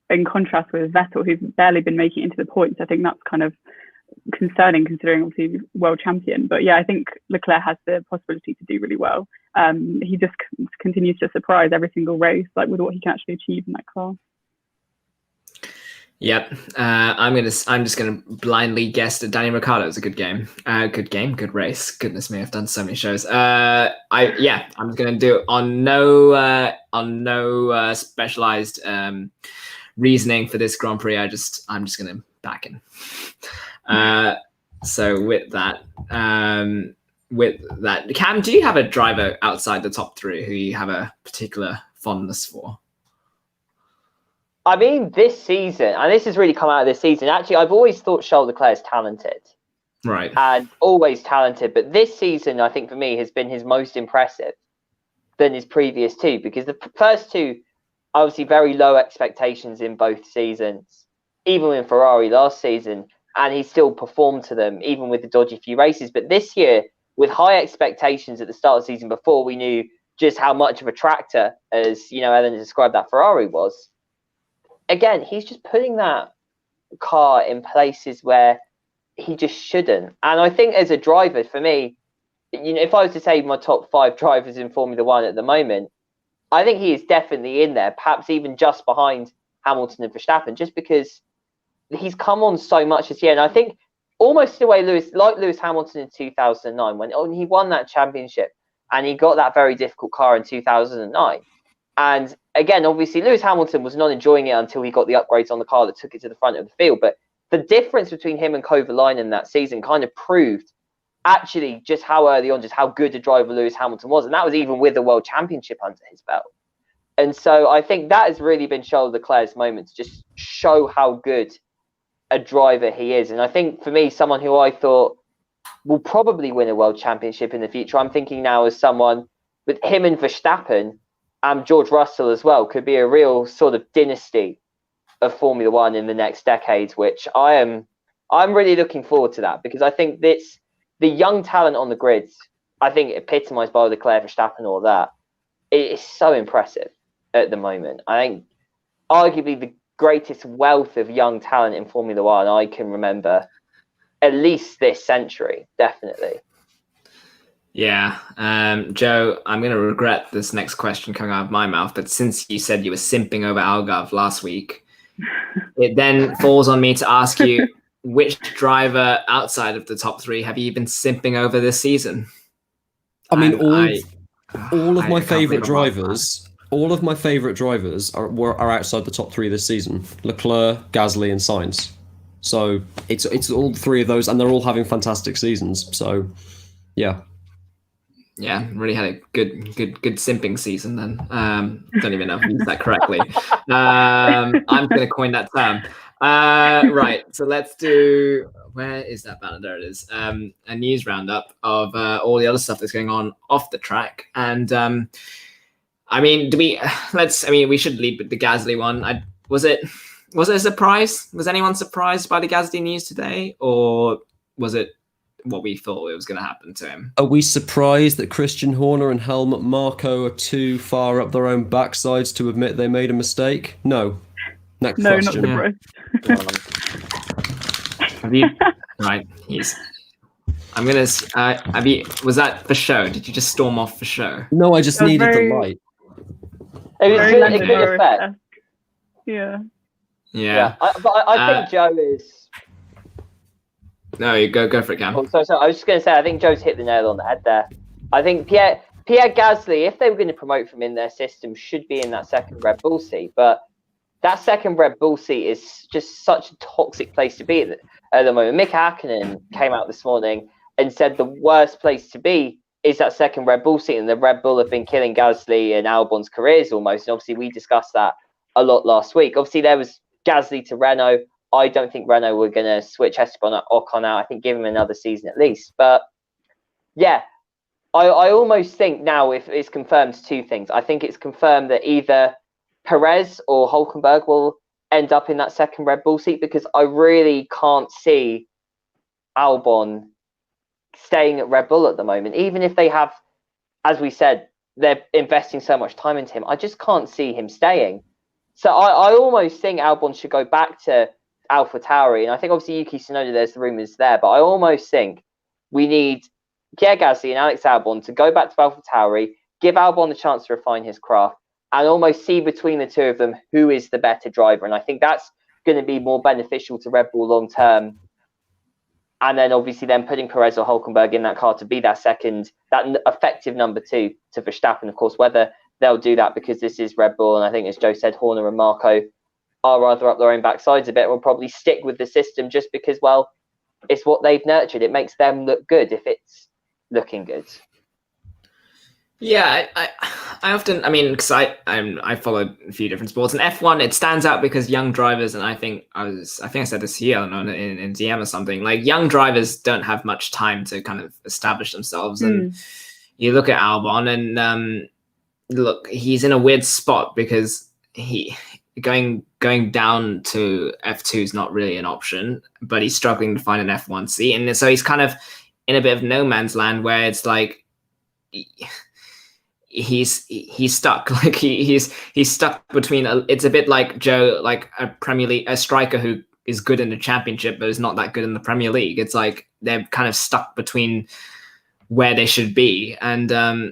in contrast with Vettel, who's barely been making it into the points. I think that's kind of concerning, considering obviously world champion. But yeah, I think Leclerc has the possibility to do really well. He just continues to surprise every single race, like with what he can actually achieve in that car. Yep. I'm just gonna blindly guess that Daniel Ricciardo is a good game. Good race. Goodness me, I've done so many shows. I'm gonna do it on no specialized reasoning for this Grand Prix. I'm just gonna back in. So with that, Cam, do you have a driver outside the top three who you have a particular fondness for? I mean, this season, and this has really come out of this season. Actually, I've always thought Charles Leclerc is talented, right, and always talented. But this season, I think for me, has been his most impressive than his previous two, because the first two, obviously, very low expectations in both seasons. Even in Ferrari last season, and he still performed to them, even with the dodgy few races. But this year, with high expectations at the start of the season, before we knew just how much of a tractor, as Ellen described, that Ferrari was. Again, he's just putting that car in places where he just shouldn't. And I think as a driver, for me, if I was to say my top 5 drivers in Formula One at the moment, I think he is definitely in there, perhaps even just behind Hamilton and Verstappen, just because he's come on so much this year. And I think almost the way Lewis Hamilton in 2009, when he won that championship and he got that very difficult car in 2009. And again, obviously, Lewis Hamilton was not enjoying it until he got the upgrades on the car that took it to the front of the field. But the difference between him and Kovalainen that season kind of proved actually just how early on, just how good a driver Lewis Hamilton was. And that was even with the World Championship under his belt. And so I think that has really been Charles Leclerc's moment to just show how good a driver he is. And I think for me, someone who I thought will probably win a World Championship in the future, I'm thinking now as someone with him and Verstappen, and George Russell as well, could be a real sort of dynasty of Formula One in the next decade, which I'm really looking forward to that, because I think the young talent on the grids, I think epitomised by Leclerc, Verstappen, all that, it is so impressive at the moment. I think arguably the greatest wealth of young talent in Formula One I can remember, at least this century, definitely. Yeah, Joe, I'm going to regret this next question coming out of my mouth, but since you said you were simping over Algarve last week, it then falls on me to ask you, which driver outside of the top 3 have you been simping over this season? I mean, all of my favourite drivers are outside the top 3 this season. Leclerc, Gasly, and Sainz. So it's all 3 of those, and they're all having fantastic seasons. So, yeah. Yeah, really had a good simping season then. Don't even know if I used that correctly. I'm going to coin that term. Right, so let's do, where is that banner? There it is. A news roundup of all the other stuff that's going on off the track. And we should lead with the Gasly one. Was it a surprise? Was anyone surprised by the Gasly news today? Or was it what we thought it was going to happen to him? Are we surprised that Christian Horner and Helmut Marko are too far up their own backsides to admit they made a mistake? No. Next question. Not surprised. Have you? Right. I'm gonna. Was that for show? Did you just storm off for show? No, I just needed the light. It was good effect. Yeah. I think Joe is. No, you go for it, Cam. Oh, sorry. I was just going to say, I think Joe's hit the nail on the head there. I think Pierre Gasly, if they were going to promote from in their system, should be in that second Red Bull seat. But that second Red Bull seat is just such a toxic place to be at the moment. Mick Hakkinen came out this morning and said the worst place to be is that second Red Bull seat, and the Red Bull have been killing Gasly and Albon's careers almost. And obviously, we discussed that a lot last week. Obviously, there was Gasly to Renault. I don't think Renault were going to switch Esteban Ocon out. I think give him another season at least. But yeah, I almost think now, if it's confirmed, 2 things. I think it's confirmed that either Perez or Hülkenberg will end up in that second Red Bull seat, because I really can't see Albon staying at Red Bull at the moment. Even if they have, as we said, they're investing so much time into him, I just can't see him staying. So I almost think Albon should go back to Alpha-Tauri, and I think obviously Yuki Tsunoda, there's the rumours there, but I almost think we need Pierre Gasly and Alex Albon to go back to Alpha-Tauri, give Albon the chance to refine his craft, and almost see between the two of them who is the better driver. And I think that's going to be more beneficial to Red Bull long term. And then obviously then putting Perez or Hülkenberg in that car to be that effective number 2 to Verstappen. Of course, whether they'll do that because this is Red Bull, and I think as Joe said, Horner and Marco are rather up their own backsides a bit, will probably stick with the system just because, well, it's what they've nurtured. It makes them look good if it's looking good. Yeah, I often, because I followed a few different sports, and F1 it stands out because young drivers, and I think I said this here in DM or something, like young drivers don't have much time to kind of establish themselves, and you look at Albon, and look, he's in a weird spot because he going down to F2 is not really an option, but he's struggling to find an F1 seat, and so he's kind of in a bit of no man's land where it's like he's stuck. Like he's stuck between it's a bit like Joe, like a Premier League, a striker who is good in the Championship but is not that good in the Premier League. It's like they're kind of stuck between where they should be, and I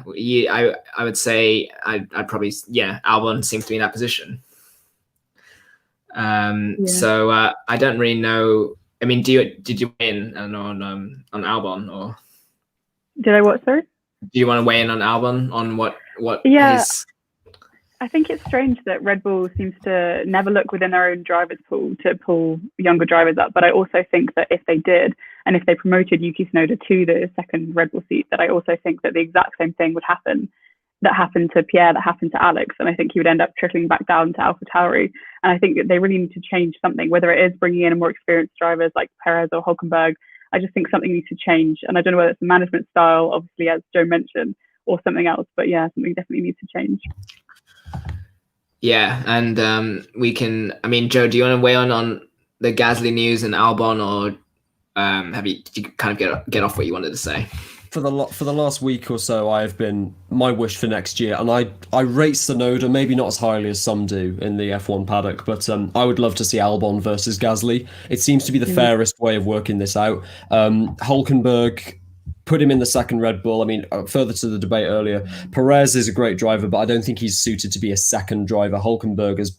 would say I'd probably Albon seems to be in that position. So I don't really know. I mean, did you weigh in on Albon, or did I what? Sorry. Do you want to weigh in on Albon on what? Yeah, I think it's strange that Red Bull seems to never look within their own drivers' pool to pull younger drivers up. But I also think that if they did, and if they promoted Yuki Tsunoda to the second Red Bull seat, that I also think that the exact same thing would happen that happened to Pierre, that happened to Alex, and I think he would end up trickling back down to Alpha-Tauri. And I think that they really need to change something, whether it is bringing in more experienced drivers like Perez or Hülkenberg. I just think something needs to change, and I don't know whether it's the management style, obviously, as Joe mentioned, or something else. But yeah, something definitely needs to change. Yeah, and we can. I mean, Joe, do you want to weigh on the Gasly news and Albon, or did you kind of get off what you wanted to say? For the last week or so, I have been my wish for next year, and I rate Tsunoda maybe not as highly as some do in the F1 paddock, but I would love to see Albon versus Gasly. It seems to be the fairest way of working this out. Hulkenberg, put him in the second Red Bull. I mean, further to the debate earlier, Perez is a great driver, but I don't think he's suited to be a second driver. Hulkenberg has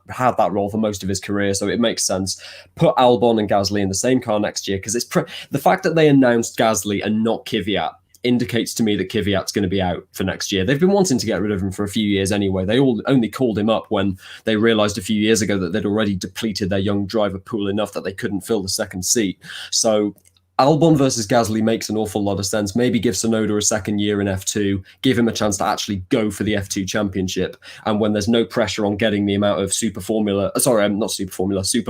had that role for most of his career, so it makes sense. Put Albon and Gasly in the same car next year, because it's the fact that they announced Gasly and not Kvyat indicates to me that Kvyat's going to be out for next year. They've been wanting to get rid of him for a few years anyway. They all only called him up when they realised a few years ago that they'd already depleted their young driver pool enough that they couldn't fill the second seat. So Albon versus Gasly makes an awful lot of sense. Maybe give Tsunoda a second year in F2, give him a chance to actually go for the F2 championship. And when there's no pressure on getting the amount of super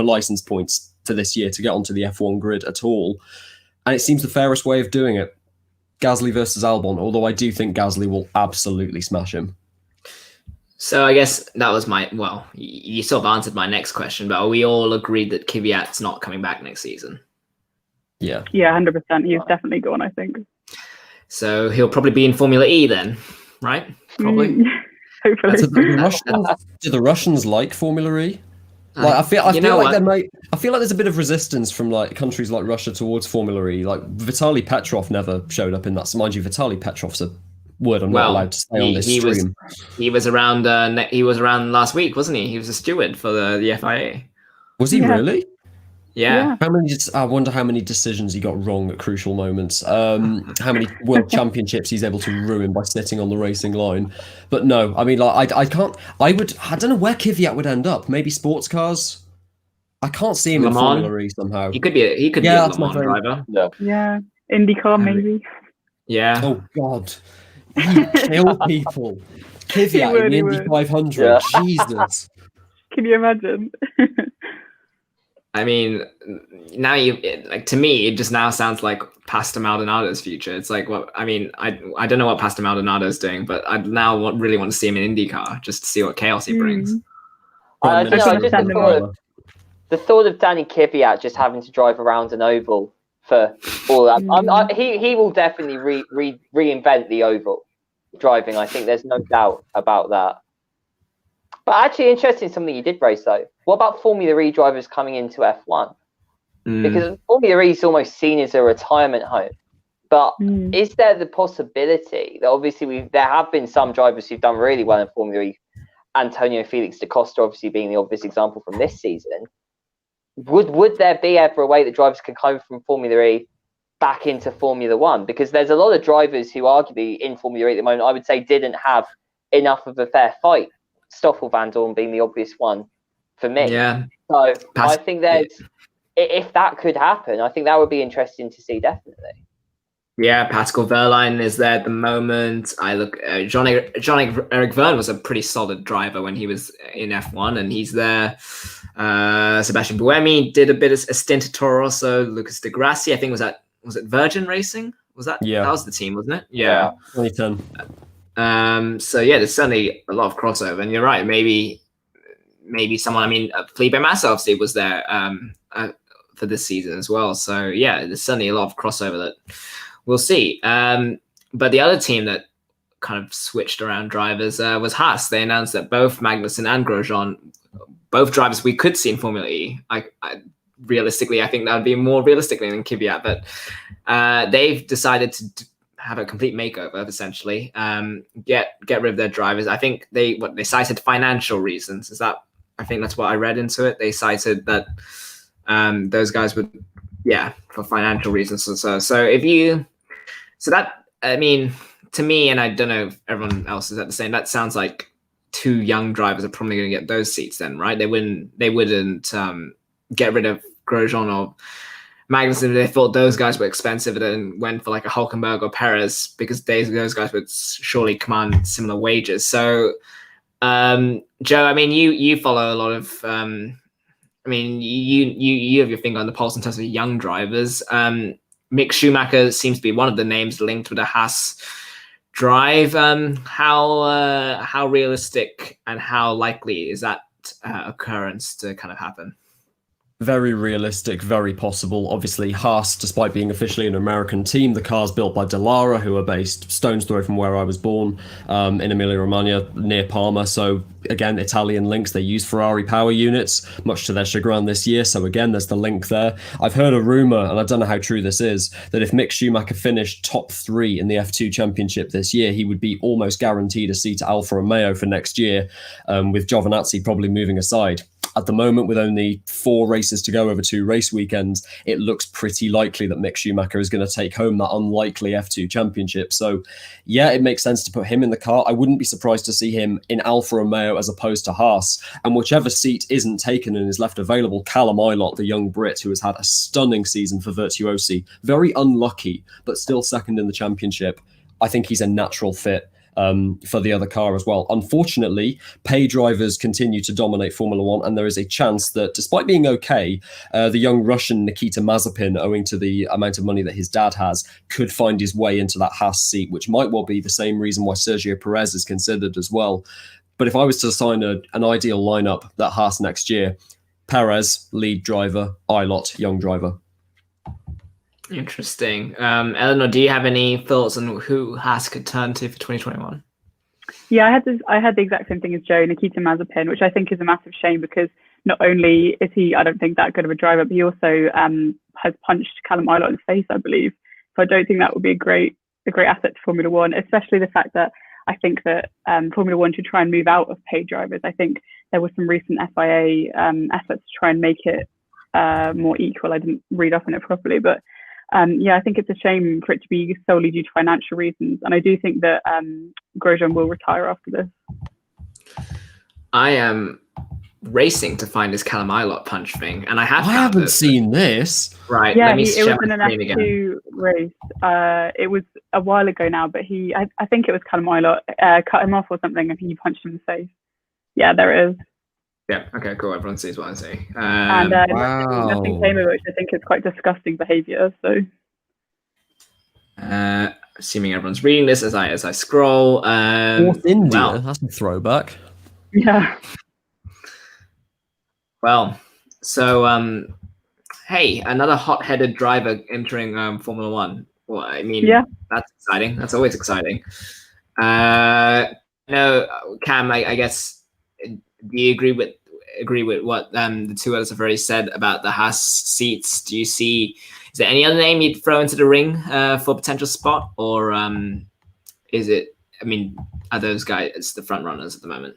license points for this year to get onto the F1 grid at all. And it seems the fairest way of doing it. Gasly versus Albon, although I do think Gasly will absolutely smash him. So I guess that was you sort of answered my next question, but are we all agreed that Kvyat's not coming back next season? Yeah, 100%. He's definitely gone, I think. So he'll probably be in Formula E then, right? Probably. Hopefully. Do the Russians like Formula E? Like I feel like there's a bit of resistance from like countries like Russia towards Formula E. Like Vitaly Petrov never showed up in that. So mind you, Vitaly Petrov's a word I'm not allowed to say on this stream. He was around. He was around last week, wasn't he? He was a steward for the FIA. Was he really? Yeah. I wonder how many decisions he got wrong at crucial moments. How many world championships he's able to ruin by sitting on the racing line. But no, I mean, like, I don't know where Kvyat would end up. Maybe sports cars. I can't see him in Formula E somehow. He could be a Le Mans driver. Yeah. IndyCar maybe. Yeah. Oh God, he'd kill people. Kvyat in the Indy 500. Yeah. Jesus. Can you imagine? I mean, now to me, it just now sounds like Pastor Maldonado's future. It's like, I don't know what Pastor Maldonado's doing, but I now really want to see him in IndyCar just to see what chaos he brings. The thought of Danny Kvyat just having to drive around an oval for all that, he will definitely reinvent the oval driving. I think there's no doubt about that. But actually, interesting something you did raise though. What about Formula E drivers coming into F1? Because Formula E is almost seen as a retirement home. But is there the possibility that obviously there have been some drivers who've done really well in Formula E, Antonio Felix da Costa obviously being the obvious example from this season. Would there be ever a way that drivers can come from Formula E back into Formula One? Because there's a lot of drivers who arguably in Formula E at the moment, I would say, didn't have enough of a fair fight. Stoffel Van Dorn being the obvious one for me. Yeah. So I think if that could happen, I think that would be interesting to see, definitely. Yeah, Pascal Wehrlein is there at the moment. I look, Jean-Eric Verne was a pretty solid driver when he was in F1, and he's there. Sebastian Buemi did a stint at Toro Rosso. Lucas de Grassi, I think, was it Virgin Racing? Was that? Yeah. That was the team, wasn't it? Yeah. 2010. So yeah, there's certainly a lot of crossover, and you're right. Maybe someone. I mean, Felipe Massa obviously was there for this season as well. So yeah, there's certainly a lot of crossover that we'll see. But the other team that kind of switched around drivers was Haas. They announced that both Magnussen and Grosjean, both drivers we could see in Formula E. Realistically, I think that would be more realistically than Kvyat, but they've decided to have a complete makeover, essentially. Get rid of their drivers. I think they cited financial reasons. I think that's what I read into it. They cited that those guys would, for financial reasons. So that, I mean, to me, and I don't know if everyone else is at the same, that sounds like two young drivers are probably going to get those seats then, right? They wouldn't get rid of Grosjean or Magnussen if they thought those guys were expensive and then went for like a Hulkenberg or Perez, because those guys would surely command similar wages. So, Joe, I mean, you follow a lot of, I mean, you have your finger on the pulse in terms of young drivers. Mick Schumacher seems to be one of the names linked with a Haas drive. How realistic and how likely is that occurrence to kind of happen? Very realistic, very possible. Obviously, Haas, despite being officially an American team, the car's built by Dallara, who are based stone's throw from where I was born, in Emilia Romagna, near Parma. So again, Italian links. They use Ferrari power units, much to their chagrin this year. So again, there's the link there. I've heard a rumor, and I don't know how true this is, that if Mick Schumacher finished top 3 in the F2 Championship this year, he would be almost guaranteed a seat at Alfa Romeo for next year, with Giovinazzi probably moving aside. At the moment, with only 4 races to go over 2 race weekends, it looks pretty likely that Mick Schumacher is going to take home that unlikely F2 championship. So, yeah, it makes sense to put him in the car. I wouldn't be surprised to see him in Alfa Romeo as opposed to Haas. And whichever seat isn't taken and is left available, Callum Ilott, the young Brit who has had a stunning season for Virtuosi, very unlucky, but still second in the championship. I think he's a natural fit for the other car as well. Unfortunately, pay drivers continue to dominate Formula One, and there is a chance that, despite being okay, the young Russian Nikita Mazepin, owing to the amount of money that his dad has, could find his way into that Haas seat, which might well be the same reason why Sergio Perez is considered as well. But if I was to assign an ideal lineup that Haas next year, Perez, lead driver, Ilott, young driver. Interesting. Eleanor, do you have any thoughts on who Haas could turn to for 2021? Yeah, I had the exact same thing as Joe, Nikita Mazepin, which I think is a massive shame because not only is he, I don't think, that good of a driver, but he also has punched Callum Ilott in the face, I believe. So I don't think that would be a great asset to Formula One, especially the fact that I think that Formula One should try and move out of paid drivers. I think there was some recent FIA efforts to try and make it more equal. I didn't read up on it properly, but I think it's a shame for it to be solely due to financial reasons. And I do think that Grosjean will retire after this. I am racing to find this Callum Ilott punch thing, and I haven't seen this. Right, yeah, let me it was in an F2 again. Race. It was a while ago now, but I think it was Callum Ilott cut him off or something, and he punched him in the face. Yeah, there it is. Yeah, okay, cool. Everyone sees what I see. And wow. nothing came of it, which I think is quite disgusting behaviour. So, assuming everyone's reading this as I scroll. North India, that's a throwback. Yeah. Well, so hey, another hot-headed driver entering Formula One. Well, I mean, that's exciting. That's always exciting. Cam, I guess, do you agree with what the two others have already said about the Haas seats? Do you see, is there any other name you'd throw into the ring for a potential spot, or is it, I mean, are those guys the front runners at the moment?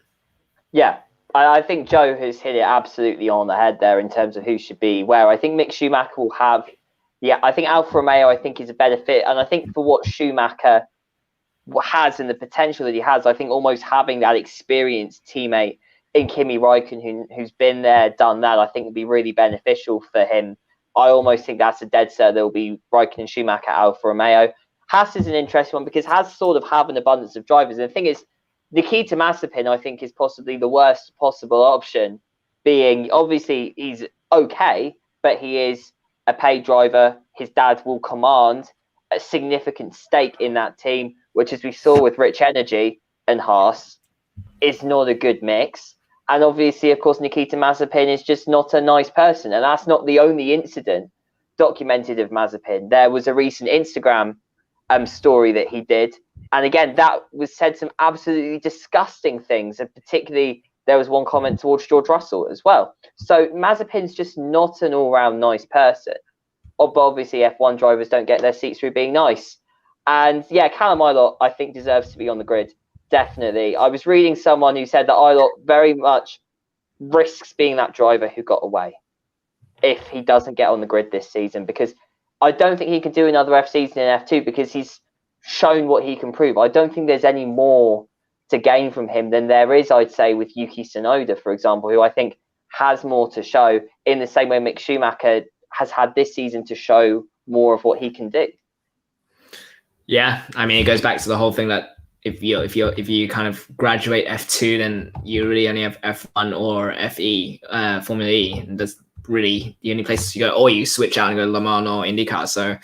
Yeah, I think Joe has hit it absolutely on the head there in terms of who should be where. I think Mick Schumacher will have, I think Alfa Romeo, I think, is a better fit. And I think for what Schumacher has and the potential that he has, I think almost having that experienced teammate in Kimi Räikkönen who's been there, done that, I think would be really beneficial for him. I almost think that's a dead set. There will be Räikkönen, Schumacher, Alfa Romeo. Haas is an interesting one because Haas sort of have an abundance of drivers. And the thing is, Nikita Mazepin, I think, is possibly the worst possible option, being obviously he's okay, but he is a paid driver. His dad will command a significant stake in that team, which, as we saw with Rich Energy and Haas, is not a good mix. And obviously, of course, Nikita Mazepin is just not a nice person. And that's not the only incident documented of Mazepin. There was a recent Instagram story that he did. And again, that was said some absolutely disgusting things. And particularly, there was one comment towards George Russell as well. So Mazepin's just not an all-round nice person. But obviously, F1 drivers don't get their seats through being nice. And yeah, Callum Ilott, I think, deserves to be on the grid. Definitely. I was reading someone who said that Ilott very much risks being that driver who got away if he doesn't get on the grid this season, because I don't think he can do another F season in F2 because he's shown what he can prove. I don't think there's any more to gain from him than there is, I'd say, with Yuki Tsunoda, for example, who I think has more to show, in the same way Mick Schumacher has had this season to show more of what he can do. Yeah, I mean, it goes back to the whole thing that if you kind of graduate F2, then you really only have F1 or FE, Formula E. And that's really the only places you go, or you switch out and go to Le Mans or IndyCar. So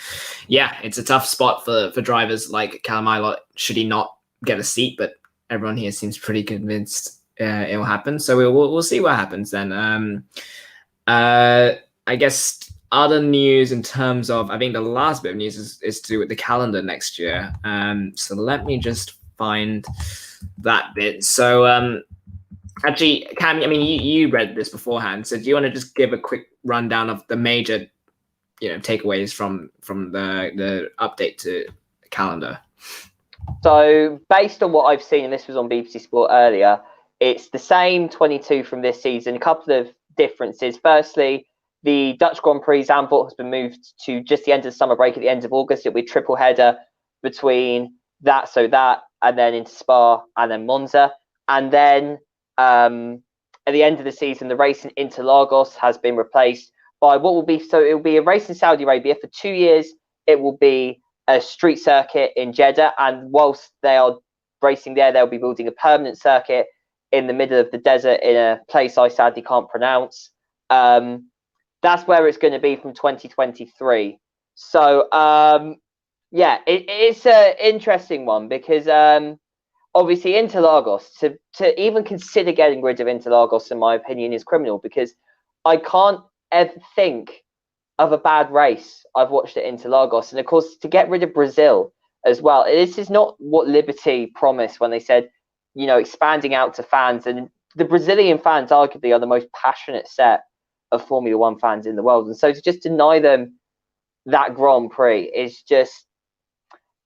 yeah, it's a tough spot for drivers like Callum Ilott, should he not get a seat, but everyone here seems pretty convinced it will happen. So we'll see what happens then. I guess other news in terms of, I think the last bit of news is to do with the calendar next year. So let me just find that bit. So actually, Cam, I mean, you read this beforehand. So do you want to just give a quick rundown of the major, takeaways from the update to the calendar? So based on what I've seen, and this was on BBC Sport earlier, it's the same 22 from this season. A couple of differences. Firstly, the Dutch Grand Prix Zandvoort has been moved to just the end of the summer break at the end of August. It'll be a triple header between that, and then into Spa and then Monza. And then at the end of the season, the race in Interlagos has been replaced by what will be, so it will be a race in Saudi Arabia for 2 years. It will be a street circuit in Jeddah. And whilst they are racing there, they'll be building a permanent circuit in the middle of the desert in a place I sadly can't pronounce. That's where it's going to be from 2023. So, it's an interesting one because obviously Interlagos, to even consider getting rid of Interlagos, in my opinion, is criminal, because I can't ever think of a bad race I've watched at Interlagos. And of course, to get rid of Brazil as well, this is not what Liberty promised when they said, expanding out to fans. And the Brazilian fans arguably are the most passionate set of Formula One fans in the world. And so to just deny them that Grand Prix is just,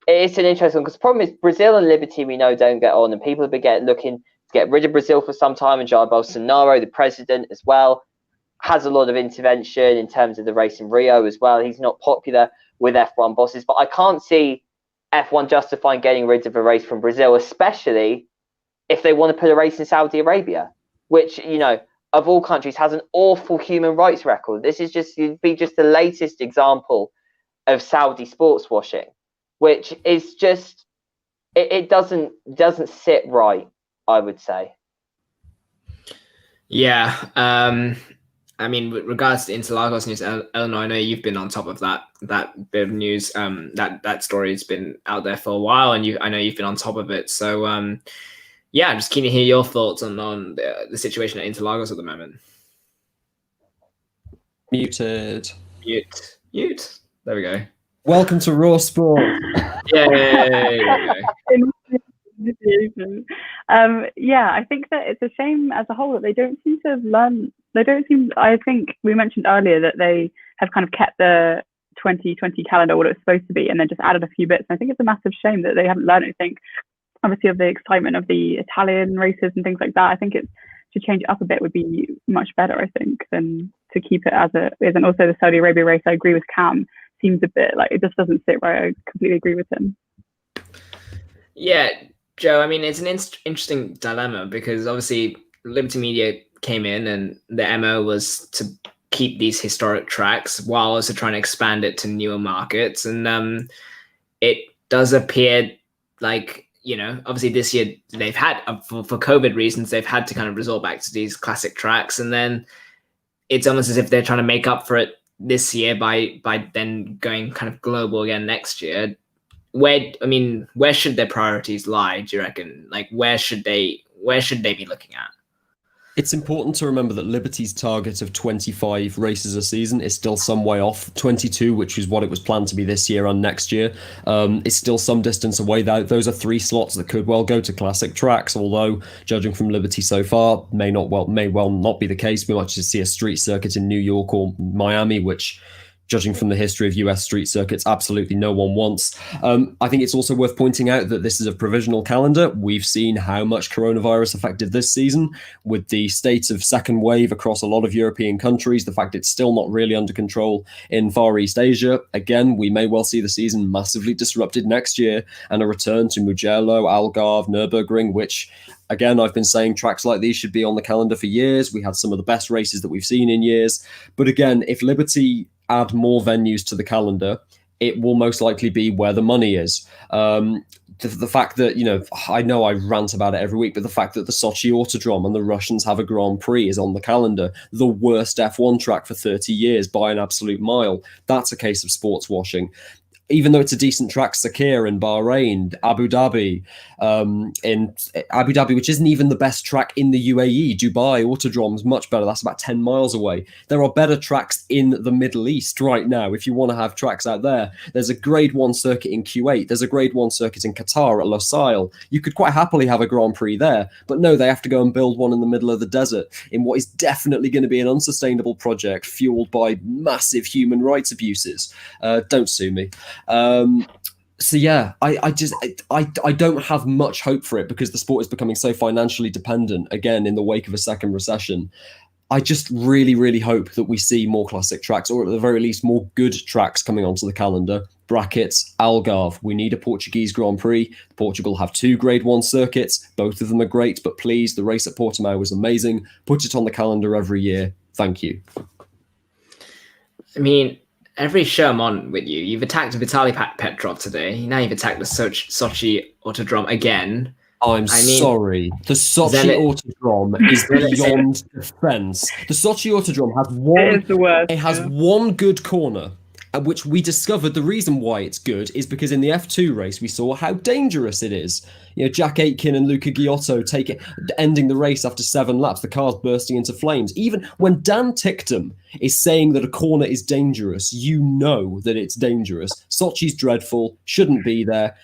it's an interesting one, because the problem is Brazil and Liberty, we know, don't get on, and people have been looking to get rid of Brazil for some time. And Jair Bolsonaro, the president as well, has a lot of intervention in terms of the race in Rio as well. He's not popular with F1 bosses, but I can't see F1 justifying getting rid of a race from Brazil, especially if they want to put a race in Saudi Arabia, which, of all countries, has an awful human rights record. This is you'd be just the latest example of Saudi sports washing, which is just, it doesn't sit right, I would say. Yeah. I mean, with regards to Interlagos news, Eleanor, I know you've been on top of that bit of news. That story has been out there for a while, and I know you've been on top of it. So, I'm just keen to hear your thoughts on the situation at Interlagos at the moment. Muted. Mute. There we go. Welcome to Raw Sport. Yay! I think that it's a shame as a whole that they don't seem to have learned. I think we mentioned earlier that they have kind of kept the 2020 calendar what it was supposed to be, and then just added a few bits. And I think it's a massive shame that they haven't learned anything, obviously, of the excitement of the Italian races and things like that. I think it's to change it up a bit would be much better, I think, than to keep it as it is. And also the Saudi Arabia race, I agree with Cam, seems a bit like it just doesn't sit right. I completely agree with him. Yeah, Joe, I mean, it's an interesting dilemma because obviously Liberty Media came in and the MO was to keep these historic tracks while also trying to expand it to newer markets. And it does appear like, obviously this year they've had, for COVID reasons, they've had to kind of resort back to these classic tracks. And then it's almost as if they're trying to make up for it this year by then going kind of global again next year. Where should their priorities lie, do you reckon? Like, where should they be looking at? It's important to remember that Liberty's target of 25 races a season is still some way off. 22, which is what it was planned to be this year and next year, is still some distance away. Those are 3 slots that could well go to classic tracks, although judging from Liberty so far, may well not be the case. We might just see a street circuit in New York or Miami, which, judging from the history of US street circuits, absolutely no one wants. I think it's also worth pointing out that this is a provisional calendar. We've seen how much coronavirus affected this season with the state of second wave across a lot of European countries, the fact it's still not really under control in Far East Asia. Again, we may well see the season massively disrupted next year and a return to Mugello, Algarve, Nürburgring, which, again, I've been saying tracks like these should be on the calendar for years. We had some of the best races that we've seen in years. But again, if Liberty add more venues to the calendar, it will most likely be where the money is. The fact that, I know I rant about it every week, but the fact that the Sochi Autodrome and the Russians have a Grand Prix is on the calendar, the worst F1 track for 30 years by an absolute mile, that's a case of sports washing. Even though it's a decent track, Sakhir in Bahrain, Abu Dhabi, which isn't even the best track in the UAE. Dubai Autodrome is much better. That's about 10 miles away. There are better tracks in the Middle East right now if you want to have tracks out there. There's a Grade 1 circuit in Kuwait. There's a Grade 1 circuit in Qatar at Losail. You could quite happily have a Grand Prix there, but no, they have to go and build one in the middle of the desert in what is definitely going to be an unsustainable project fueled by massive human rights abuses. Don't sue me. So yeah, I don't have much hope for it because the sport is becoming so financially dependent again in the wake of a second recession. I just really, really hope that we see more classic tracks, or at the very least more good tracks coming onto the calendar. Brackets, Algarve. We need a Portuguese Grand Prix. Portugal have 2 Grade 1 circuits. Both of them are great, but please, the race at Portimao was amazing. Put it on the calendar every year. Thank you. I mean, every show I'm on with you, you've attacked Vitaly Petrov today. Now you've attacked the Sochi Autodrome again. Sorry. The Sochi Autodrome is beyond defense. The Sochi Autodrome has one good corner, at which we discovered the reason why it's good is because in the F2 race we saw how dangerous it is. Jack Aitken and Luca Giotto ending the race after 7 laps, the cars bursting into flames. Even when Dan Ticktum is saying that a corner is dangerous, you know that it's dangerous. Sochi's dreadful, shouldn't be there.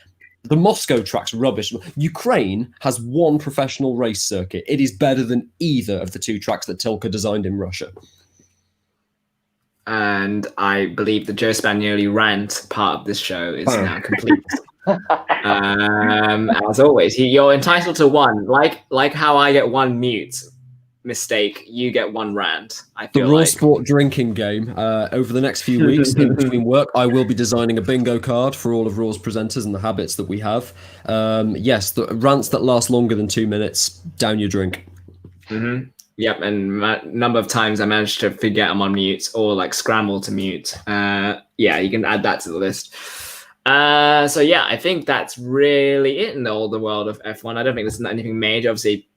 The Moscow track's rubbish. Ukraine has 1 professional race circuit. It is better than either of the 2 tracks that Tilke designed in Russia. And I believe the Joe Spagnoli rant part of this show is now complete. As always, you're entitled to 1. Like how I get 1 mute mistake, you get 1 rant. I feel the Raw Sport drinking game. Over the next few weeks, in between work, I will be designing a bingo card for all of Raw's presenters and the habits that we have. Yes, the rants that last longer than 2 minutes, down your drink. Mm-hmm. Yep, and number of times I managed to forget I'm on mute or scramble to mute. Yeah, you can add that to the list. So yeah, I think that's really it in all the world of F1. I don't think there's anything major. Obviously,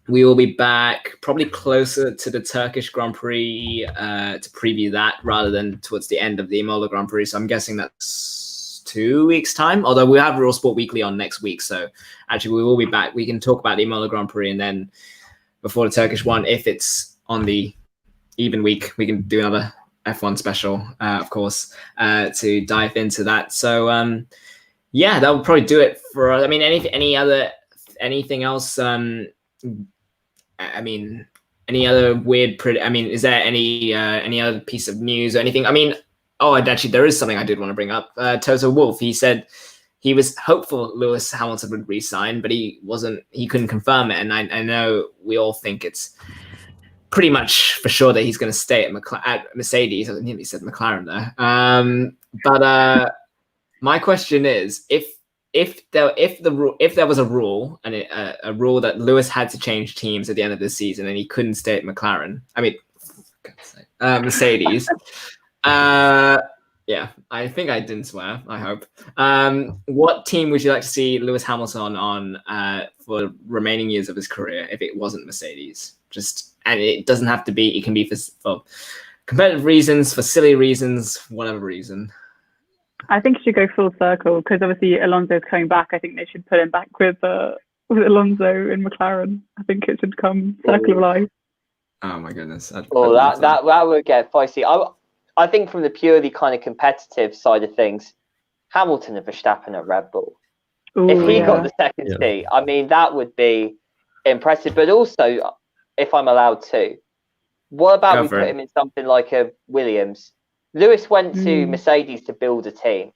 we will be back probably closer to the Turkish Grand Prix to preview that rather than towards the end of the Imola Grand Prix. So I'm guessing that's 2 weeks' time, although we have Real Sport Weekly on next week. So actually, we will be back. We can talk about the Imola Grand Prix and then before the Turkish one, if it's on the even week, we can do another F1 special, of course, to dive into that. So, yeah, that will probably do it for us. I mean, anything else? I mean, any other weird? Is there any other piece of news or anything? I mean, and actually, there is something I did want to bring up. Toto Wolff, he said he was hopeful Lewis Hamilton would resign, but he couldn't confirm it. And I know we all think it's pretty much for sure that he's going to stay at Mercedes. I nearly said McLaren there. But my question is, if there was a rule and a rule that Lewis had to change teams at the end of the season and he couldn't stay at McLaren, Mercedes. Yeah, I think I didn't swear. I hope. What team would you like to see Lewis Hamilton on for the remaining years of his career if it wasn't Mercedes? And it doesn't have to be. It can be for competitive reasons, for silly reasons, whatever reason. I think it should go full circle because obviously Alonso's coming back. I think they should put him back with Alonso in McLaren. I think it should come circle of life. Oh my goodness! That would get feisty. I think from the purely kind of competitive side of things, Hamilton and Verstappen at Red Bull. Ooh, if he got the second seat, I mean, that would be impressive. But also, if I'm allowed to, what about we put him in something like a Williams? Lewis went to Mercedes to build a team.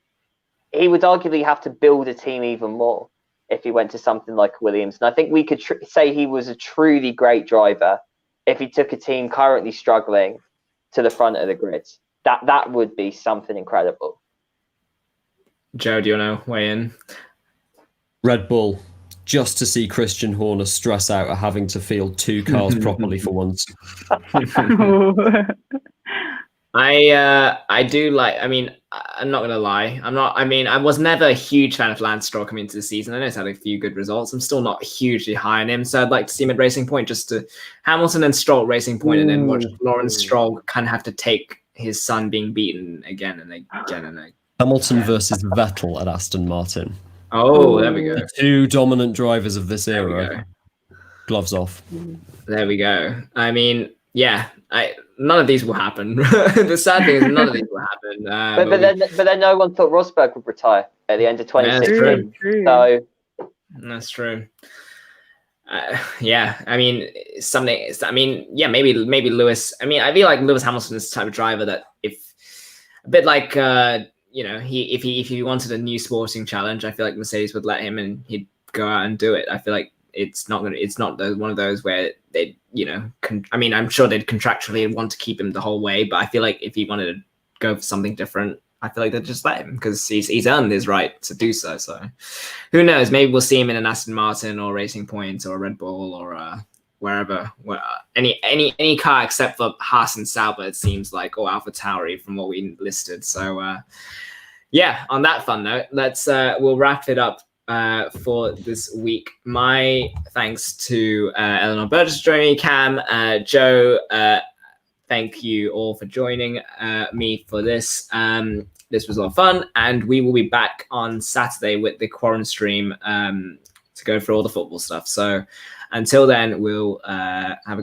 He would arguably have to build a team even more if he went to something like Williams. And I think we could say he was a truly great driver if he took a team currently struggling to the front of the grid. That would be something incredible. Joe, do you want to weigh in? Red Bull, just to see Christian Horner stress out at having to field two cars properly for once. I do like. I mean, I'm not gonna lie. I was never a huge fan of Lance Stroll coming into the season. I know he's had a few good results. I'm still not hugely high on him, so I'd like to see him at Racing Point, just to Hamilton and Stroll at Racing Point, and then watch Lawrence Stroll kind of have to take his son being beaten again and again and again. Hamilton versus Vettel at Aston Martin. Oh, there we go. The two dominant drivers of this era. Gloves off. There we go. I mean, yeah, none of these will happen. The sad thing is none of these will happen. But then no one thought Rosberg would retire at the end of 2016. So that's true. Yeah, I mean, maybe Lewis. I mean, I feel like Lewis Hamilton is the type of driver that if he wanted a new sporting challenge, I feel like Mercedes would let him and he'd go out and do it. I feel like it's not one of those where they, I'm sure they'd contractually want to keep him the whole way, but I feel like if he wanted to go for something different, I feel like they'd just let him because he's earned his right to do so. So who knows? Maybe we'll see him in an Aston Martin or Racing Point or a Red Bull or wherever. Any car except for Haas and Sauber, it seems like, or Alpha-Tauri from what we listed. So on that fun note, we'll wrap it up for this week. My thanks to Eleanor Burgess joining me, Cam, Joe. Thank you all for joining me for this. This was a lot of fun, and we will be back on Saturday with the Quarren stream to go through all the football stuff. So until then, we'll have a